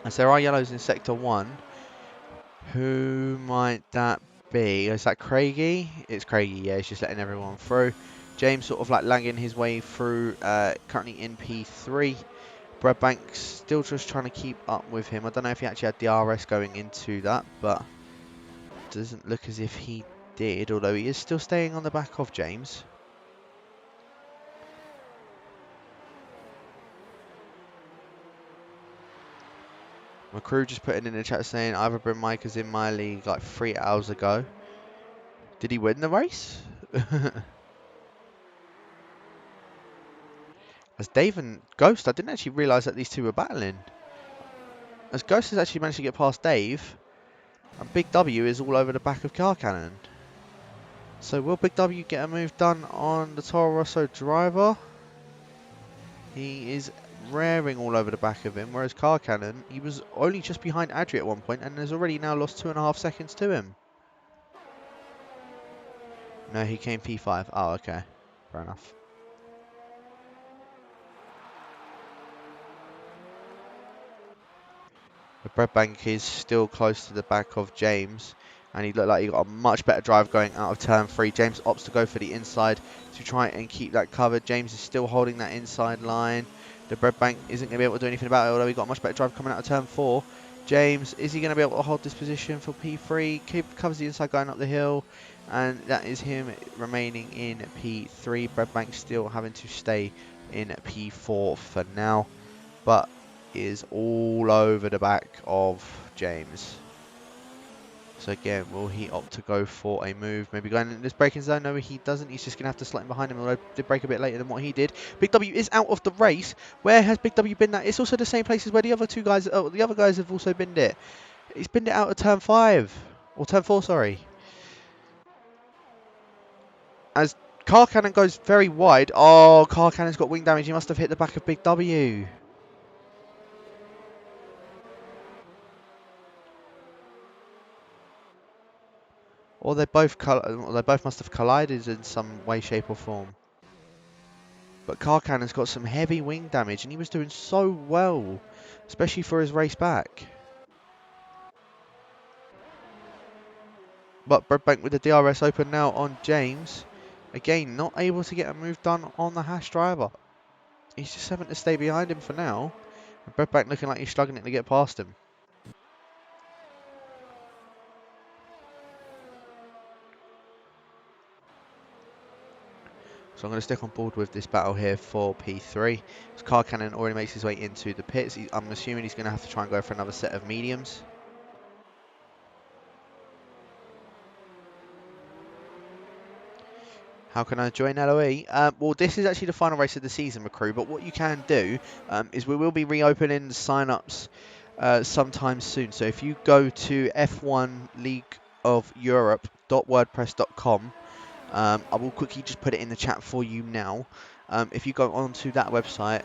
As there are yellows in sector 1, who might that be? Is that Craigie? It's Craigie, yeah, he's just letting everyone through. James sort of like lagging his way through, currently in P3. Bredbank still just trying to keep up with him. I don't know if he actually had DRS going into that, but doesn't look as if he did, although he is still staying on the back of James. McCrew just putting in the chat saying Ivor Bryn Mike is in my league like 3 hours ago. Did he win the race? As Dave and Ghost, I didn't actually realise that these two were battling. As Ghost has actually managed to get past Dave, and Big W is all over the back of Car Cannon. So will Big W get a move done on the Toro Rosso driver? He is raring all over the back of him, whereas Car Cannon, he was only just behind Adri at one point and has already now lost 2.5 seconds to him. No, he came P5. Oh, okay. Fair enough. The Bread Bank is still close to the back of James, and he looked like he got a much better drive going out of turn 3. James opts to go for the inside to try and keep that covered. James is still holding that inside line. The Bread Bank isn't going to be able to do anything about it, although he got a much better drive coming out of turn 4. James, is he going to be able to hold this position for P3? Covers the inside going up the hill, and that is him remaining in P3. Bread Bank still having to stay in P4 for now, but is all over the back of James. So again, will he opt to go for a move? Maybe going in this braking zone? No, he doesn't. He's just going to have to slot in behind him, although he did brake a bit later than what he did. Big W is out of the race. Where has Big W been at? It's also the same places where the other two guys, the other guys have also binned it. He's binned it out of turn 5. Or turn 4, sorry. As Car Cannon goes very wide. Oh, Car Cannon's got wing damage. He must have hit the back of Big W. Or they both must have collided in some way, shape, or form. But Car Cannon's got some heavy wing damage, and he was doing so well, especially for his race back. But Breadbank with the DRS open now on James. Again, not able to get a move done on the Haas driver. He's just having to stay behind him for now. And Breadbank looking like he's struggling to get past him. So I'm going to stick on board with this battle here for P3. As Car Cannon already makes his way into the pits. I'm assuming he's going to have to try and go for another set of mediums. How can I join LOE? Well, this is actually the final race of the season, McCrew, but what you can do is we will be reopening the sign-ups sometime soon. So if you go to f1leagueofeurope.wordpress.com, I will quickly just put it in the chat for you now. If you go onto that website,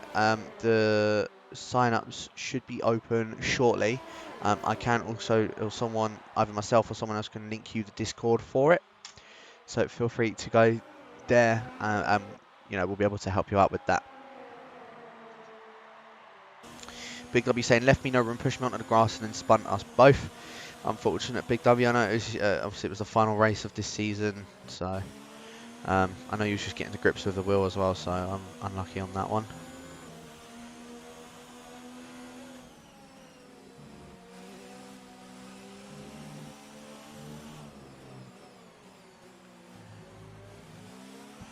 the sign-ups should be open shortly. I can also, or someone, either myself or someone else can link you the Discord for it. So feel free to go there, you know, we'll be able to help you out with that. Big W saying left me no room, pushed me onto the grass and then spun us both. Unfortunate, Big W. I know it was, obviously it was the final race of this season, so I know you was just getting to grips with the wheel as well, so I'm unlucky on that one.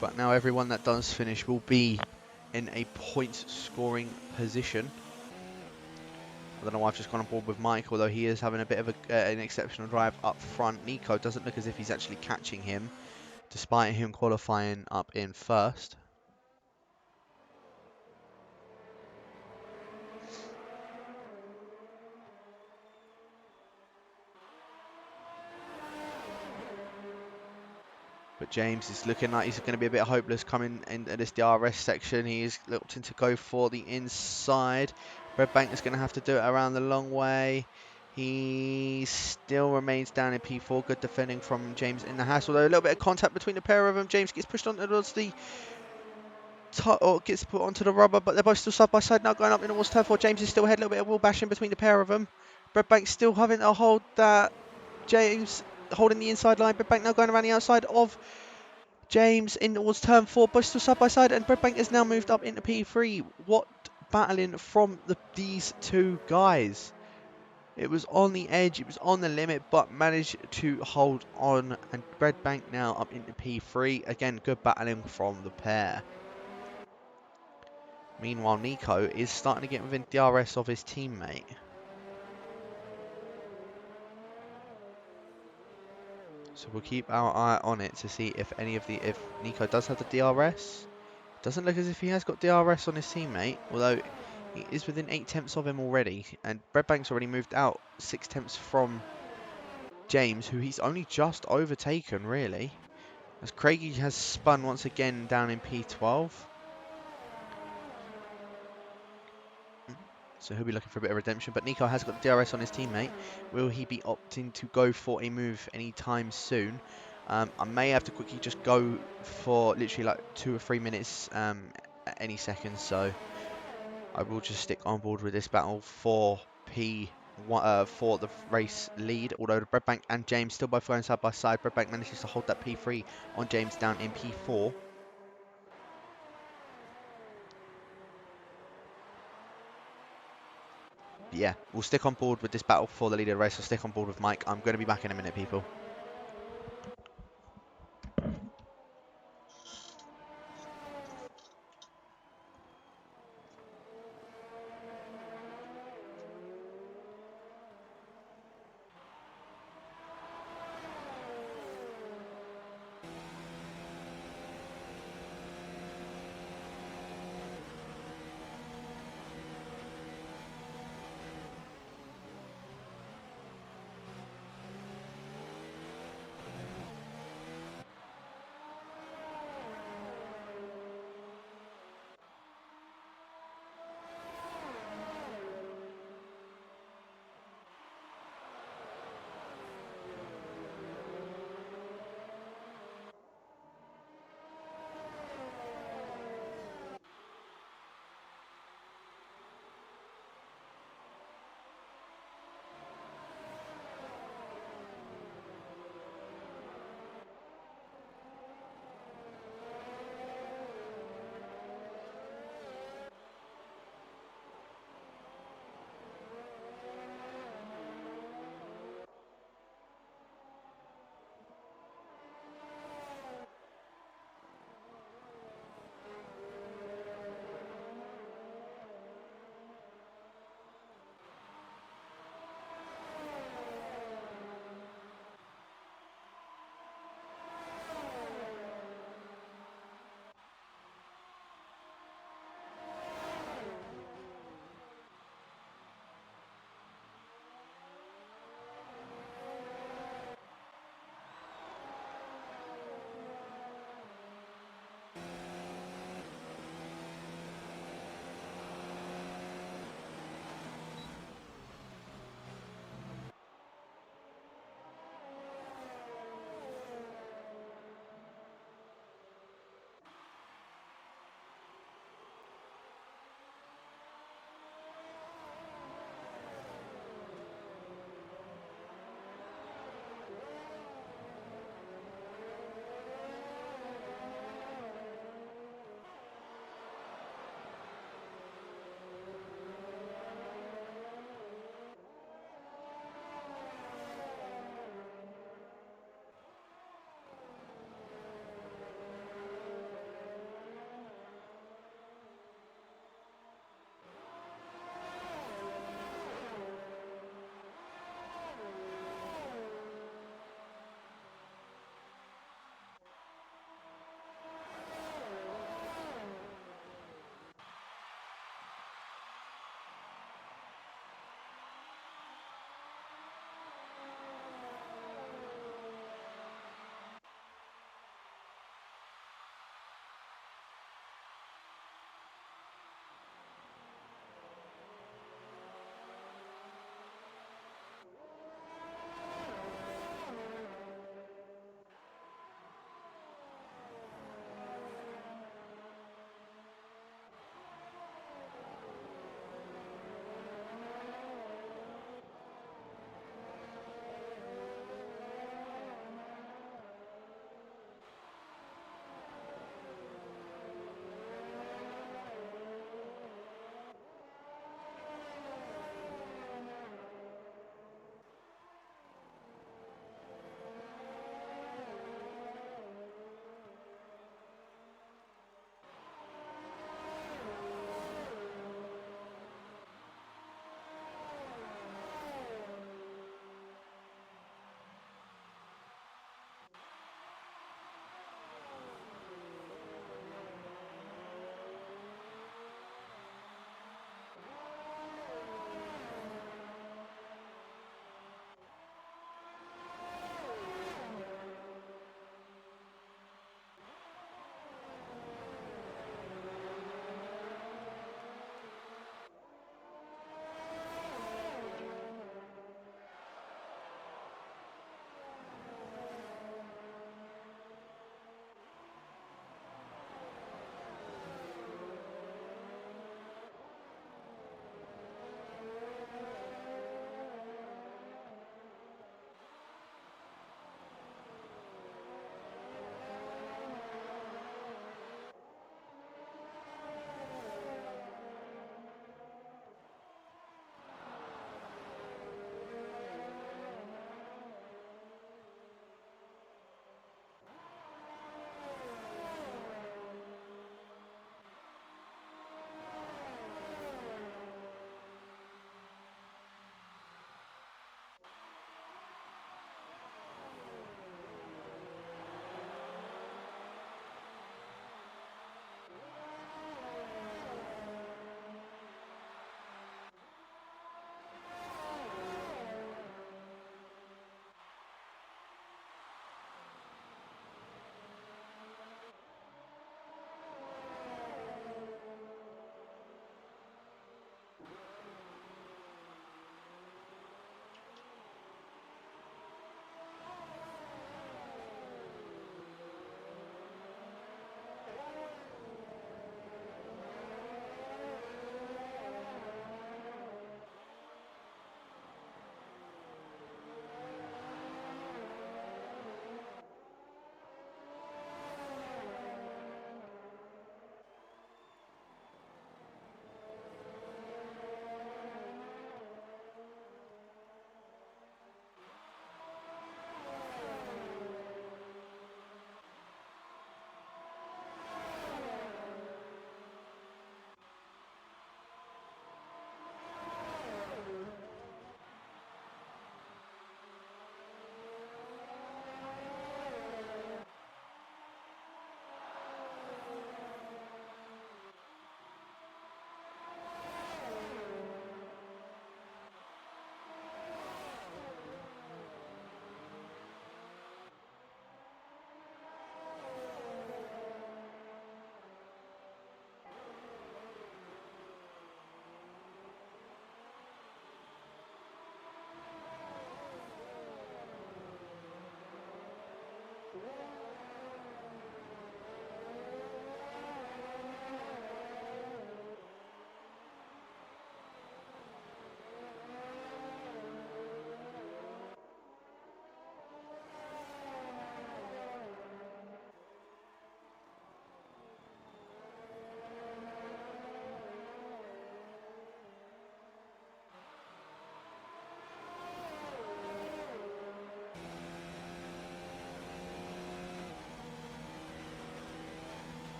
But now everyone that does finish will be in a point scoring position. I don't know why I've just gone on board with Mike, although he is having a bit of an exceptional drive up front. Nico doesn't look as if he's actually catching him, despite him qualifying up in first. But James is looking like he's going to be a bit hopeless coming into this DRS section. He is looking to go for the inside. Redbank is going to have to do it around the long way. He still remains down in P4. Good defending from James in the Haas. Although a little bit of contact between the pair of them. James gets pushed on towards the or gets put onto the rubber, but they're both still side by side now going up in towards turn 4. James is still ahead. A little bit of wheel bashing between the pair of them. Redbank still having to hold that. James holding the inside line. Breadbank now going around the outside of James in towards turn 4. Both still side by side, and Breadbank has now moved up into P3. What battling from these two guys. It was on the edge, it was on the limit, but managed to hold on. And Breadbank now up into P3. Again, good battling from the pair. Meanwhile, Nico is starting to get within DRS of his teammate. So we'll keep our eye on it to see if if Nico does have the DRS. Doesn't look as if he has got DRS on his teammate, although he is within 8 tenths of him already, and Redbank's already moved out 6 tenths from James, who he's only just overtaken, really, as Craigie has spun once again down in P12. So he'll be looking for a bit of redemption, but Nico has got the DRS on his teammate. Will he be opting to go for a move anytime soon? I may have to quickly just go for literally like 2 or 3 minutes at any second, so I will just stick on board with this battle for for the race lead, although the Redbank and James still both going side by side. Redbank manages to hold that P3 on James down in P4. But yeah, we'll stick on board with this battle for the lead of the race. I'll stick on board with Mike. I'm going to be back in a minute, people.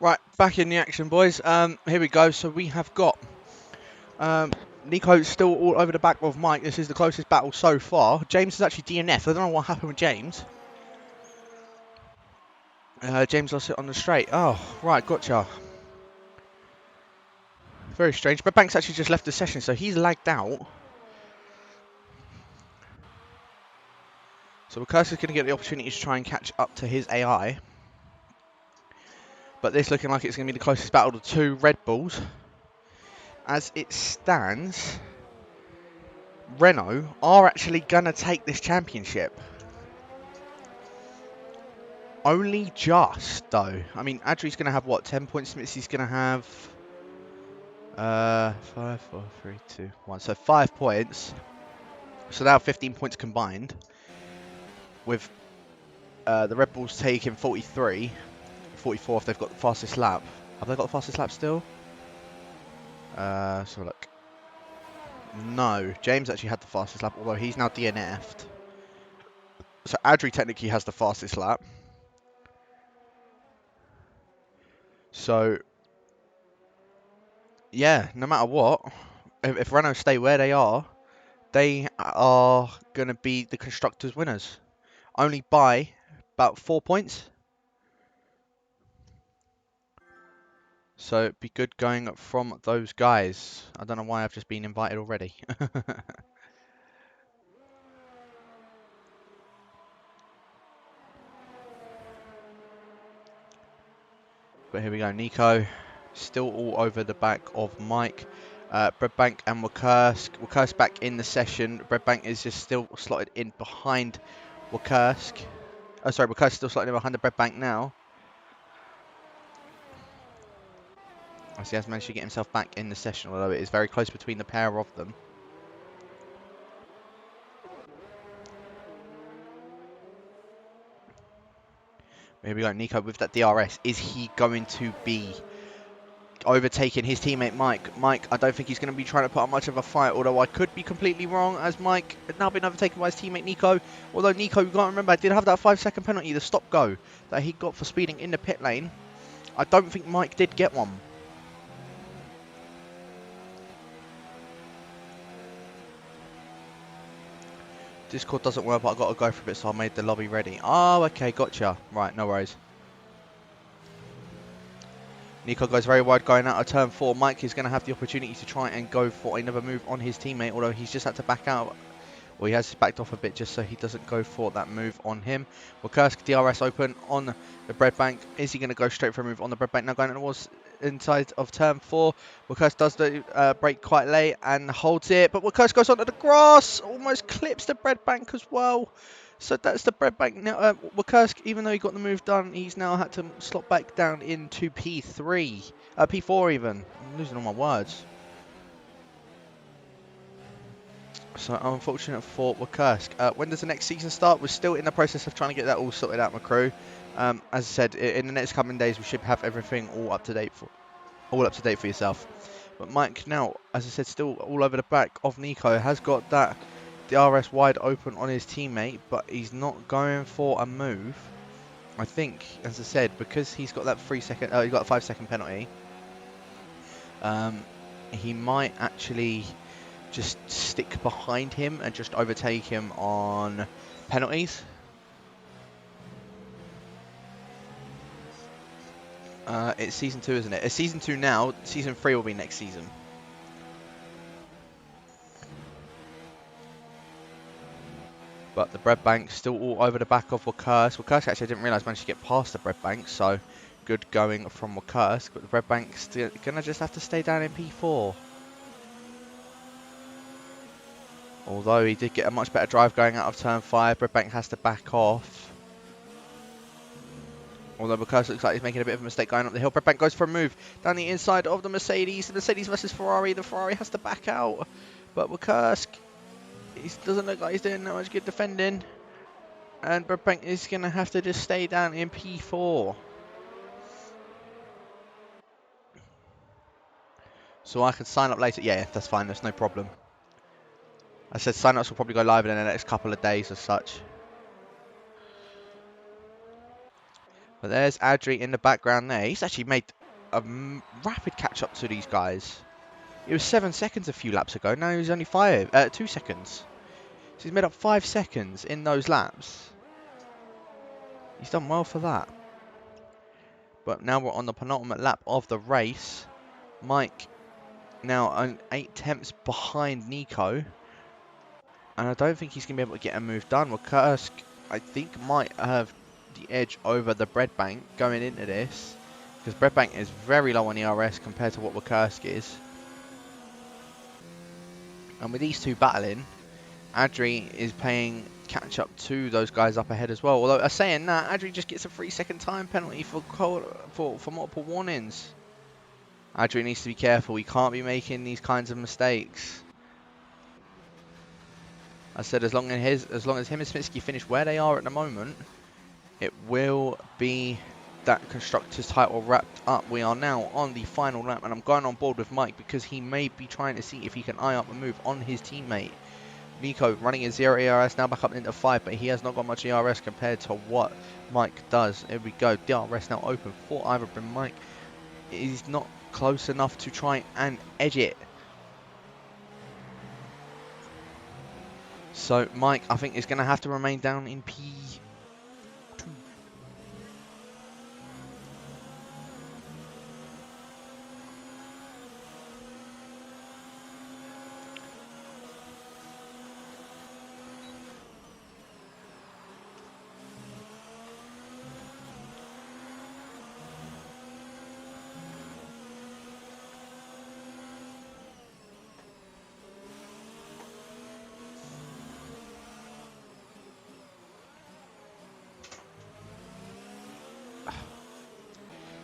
Right, back in the action, boys. Here we go. So we have got Nico still all over the back of Mike. This is the closest battle so far. James is actually DNF. I don't know what happened with James. James lost it on the straight. Oh, right, gotcha. Very strange. But Banks actually just left the session, so he's lagged out. So Recursive's going to get the opportunity to try and catch up to his AI. But this looking like it's going to be the closest battle to two Red Bulls. As it stands, Renault are actually going to take this championship. Only just, though. I mean, Adri's going to have, what, 10 points? Smitsy's going to have 5, 4, 3, 2, 1. So 5 points. So now 15 points combined. With the Red Bulls taking 43. 44 if they've got the fastest lap. Have they got the fastest lap still? So look. No, James actually had the fastest lap, although he's now DNF'd. So Adri technically has the fastest lap. So, yeah, no matter what, if Renault stay where they are going to be the Constructors' winners. Only by about 4 points. So it'd be good going from those guys. I don't know why I've just been invited already. But here we go, Nico, still all over the back of Mike. Breadbank and Wakursk. Wakursk back in the session. Breadbank is just still slotted in behind Wakursk. Oh, sorry, Wakursk still slotted in behind the Breadbank now. As he has managed to get himself back in the session, although it is very close between the pair of them. Here we go, Nico with that DRS. Is he going to be overtaking his teammate Mike? Mike, I don't think he's going to be trying to put up much of a fight, although I could be completely wrong, as Mike had now been overtaken by his teammate Nico. Although Nico, you can't remember, did have that 5-second penalty, the stop-go that he got for speeding in the pit lane. I don't think Mike did get one. Discord doesn't work, but I've got to go for a bit, so I made the lobby ready. Oh, okay, gotcha. Right, no worries. Nico goes very wide going out of turn 4. Mike is going to have the opportunity to try and go for another move on his teammate, although he's just had to back out. Well, he has backed off a bit just so he doesn't go for that move on him. Wakursk DRS open on the Breadbank. Is he going to go straight for a move on the Breadbank? Now going towards inside of turn 4. Wakursk does the brake quite late and holds it, but Wakursk goes onto the grass, almost clips the Breadbank as well. So that's the Breadbank now. Wakursk, even though he got the move done, he's now had to slot back down into P3, P4 even. I'm losing all my words. So unfortunate for Wakursk. When does the next season start? We're still in the process of trying to get that all sorted out, my crew. As I said, in the next coming days, we should have everything all up to date for yourself. But Mike now, as I said, still all over the back of Nico, has got that DRS wide open on his teammate, but he's not going for a move. I think, as I said, because he's got that he's got a 5-second penalty. He might actually just stick behind him and just overtake him on penalties. It's season 2, isn't it? It's season 2 now. Season 3 will be next season. But the Breadbank still all over the back of Wakursk. Wakursk actually, I didn't realise, managed to get past the Breadbank, so good going from Wakursk. But the Breadbank's going to just have to stay down in P4. Although he did get a much better drive going out of turn 5, Breadbank has to back off. Although Wakursk looks like he's making a bit of a mistake going up the hill. Breadbank goes for a move down the inside of the Mercedes. The Mercedes versus Ferrari. The Ferrari has to back out. But Wakursk, he doesn't look like he's doing that much good defending. And Breadbank is going to have to just stay down in P4. So I can sign up later. Yeah, that's fine. That's no problem. I said sign-ups will probably go live in the next couple of days as such. But there's Adri in the background there. He's actually made a rapid catch up to these guys. It was 7 seconds a few laps ago. Now he's only 2 seconds. So he's made up 5 seconds in those laps. He's done well for that. But now we're on the penultimate lap of the race. Mike now 8 tenths behind Nico. And I don't think he's going to be able to get a move done. Well, Kursk, I think, might have the edge over the Breadbank going into this. Because Breadbank is very low on ERS compared to what Kursk is. And with these two battling, Adri is playing catch up to those guys up ahead as well. Although, saying that, Adri just gets a 3-second time penalty for multiple warnings. Adri needs to be careful. He can't be making these kinds of mistakes. I said as long as him and Smitsky finish where they are at the moment, it will be that Constructors title wrapped up. We are now on the final lap, and I'm going on board with Mike because he may be trying to see if he can eye up a move on his teammate. Nico running in 0 ERS, now back up into 5, but he has not got much ERS compared to what Mike does. Here we go, DRS now open for either, but Mike is not close enough to try and edge it. So Mike, I think, is going to have to remain down in P2.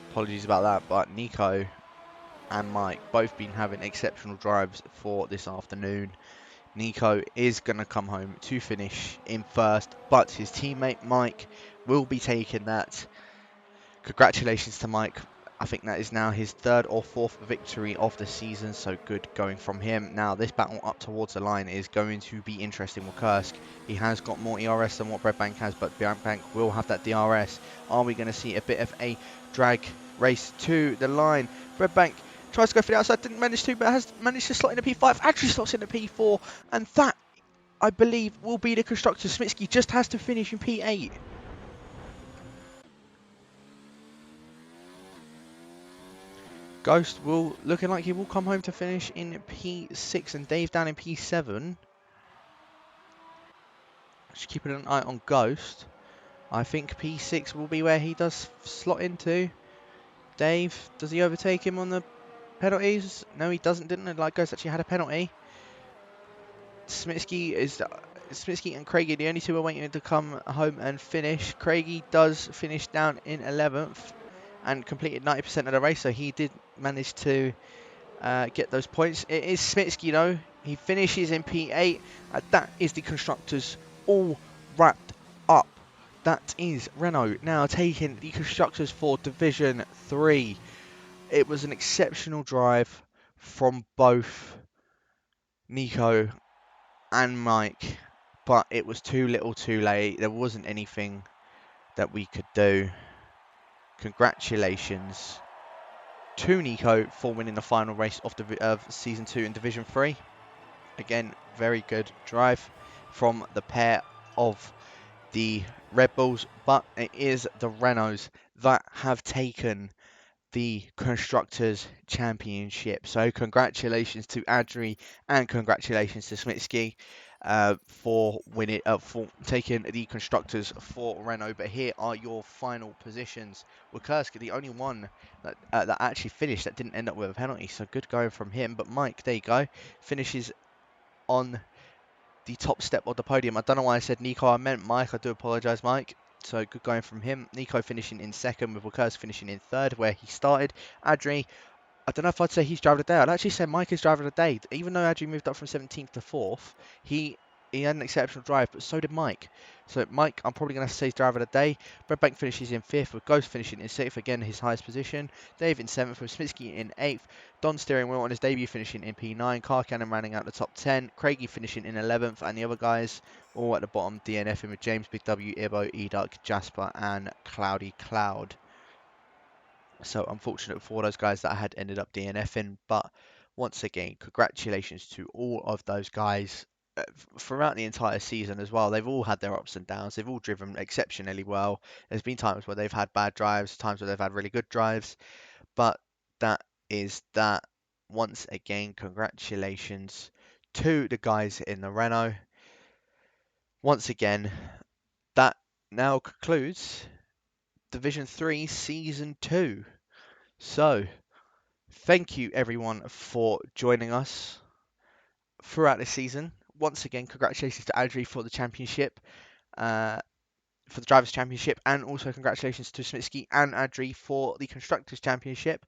Apologies about that, but Nico and Mike both been having exceptional drives for this afternoon. Nico is going to come home to finish in first, but his teammate Mike will be taking that. Congratulations to Mike. I think that is now his 3rd or 4th victory of the season, so good going from him. Now, this battle up towards the line is going to be interesting with Kursk. He has got more ERS than what Breadbank has, but Breadbank will have that DRS. Are we going to see a bit of a drag race to the line? Breadbank tries to go for the outside, didn't manage to, but has managed to slot in the P5, actually slots in the P4, and that, I believe, will be the constructor. Smitsky just has to finish in P8. Ghost will looking like he will come home to finish in P6, and Dave down in P7. Just keeping an eye on Ghost. I think P6 will be where he does slot into. Dave, does he overtake him on the penalties? No, he doesn't, didn't it? Like Ghost actually had a penalty. Smitsky and Craigie, the only two are waiting to come home and finish. Craigie does finish down in 11th and completed 90% of the race, so he did manage to get those points. It is Smitsky though. He finishes in P8. That is the constructors all wrapped up. That is Renault now taking the constructors for Division 3. It was an exceptional drive from both Nico and Mike, but it was too little too late. There wasn't anything that we could do. Congratulations to Nico for winning the final race of Season 2 in Division 3. Again, very good drive from the pair of the Red Bulls, but it is the Renaults that have taken the Constructors' Championship. So congratulations to Adri and congratulations to Smitsky for winning, for taking the Constructors for Renault. But here are your final positions. Kursk, the only one that actually finished that didn't end up with a penalty, so good going from him. But Mike, there you go, finishes on the top step of the podium. I don't know why I said Nico, I meant Mike. I do apologise, Mike. So good going from him. Nico finishing in 2nd, with Kursk finishing in 3rd, where he started. Adri, I don't know if I'd say he's driver of the day. I'd actually say Mike is driver of the day. Even though Adri moved up from 17th to 4th, he he had an exceptional drive, but so did Mike. So Mike, I'm probably going to have to say he's driver of the day. Redbank finishes in 5th, with Ghost finishing in 6th, again his highest position. Dave in 7th, with Smitsky in 8th. Don steering wheel on his debut finishing in P9. Car Cannon rounding out the top 10. Craigie finishing in 11th, and the other guys all at the bottom, DNFing with James, Big W, Ibo, Educk, Jasper, and Cloudy Cloud. So unfortunate for those guys that had ended up DNFing, but once again, congratulations to all of those guys throughout the entire season as well. They've all had their ups and downs. They've all driven exceptionally well. There's been times where they've had bad drives, times where they've had really good drives, but that is that. Once again, congratulations to the guys in the Renault. Once again, that now concludes Division 3 Season 2. So, thank you everyone for joining us throughout this season. Once again, congratulations to Adri for the championship, for the Drivers' Championship, and also congratulations to Smitsky and Adri for the Constructors' Championship.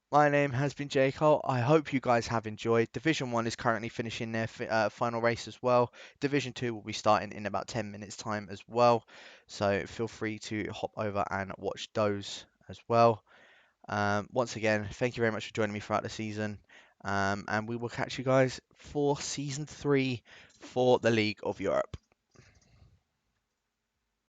My name has been Jay Cole. I hope you guys have enjoyed. Division 1 is currently finishing their final race as well. Division 2 will be starting in about 10 minutes time as well. So feel free to hop over and watch those as well. Once again, thank you very much for joining me throughout the season. And we will catch you guys for season 3 for the League of Europe.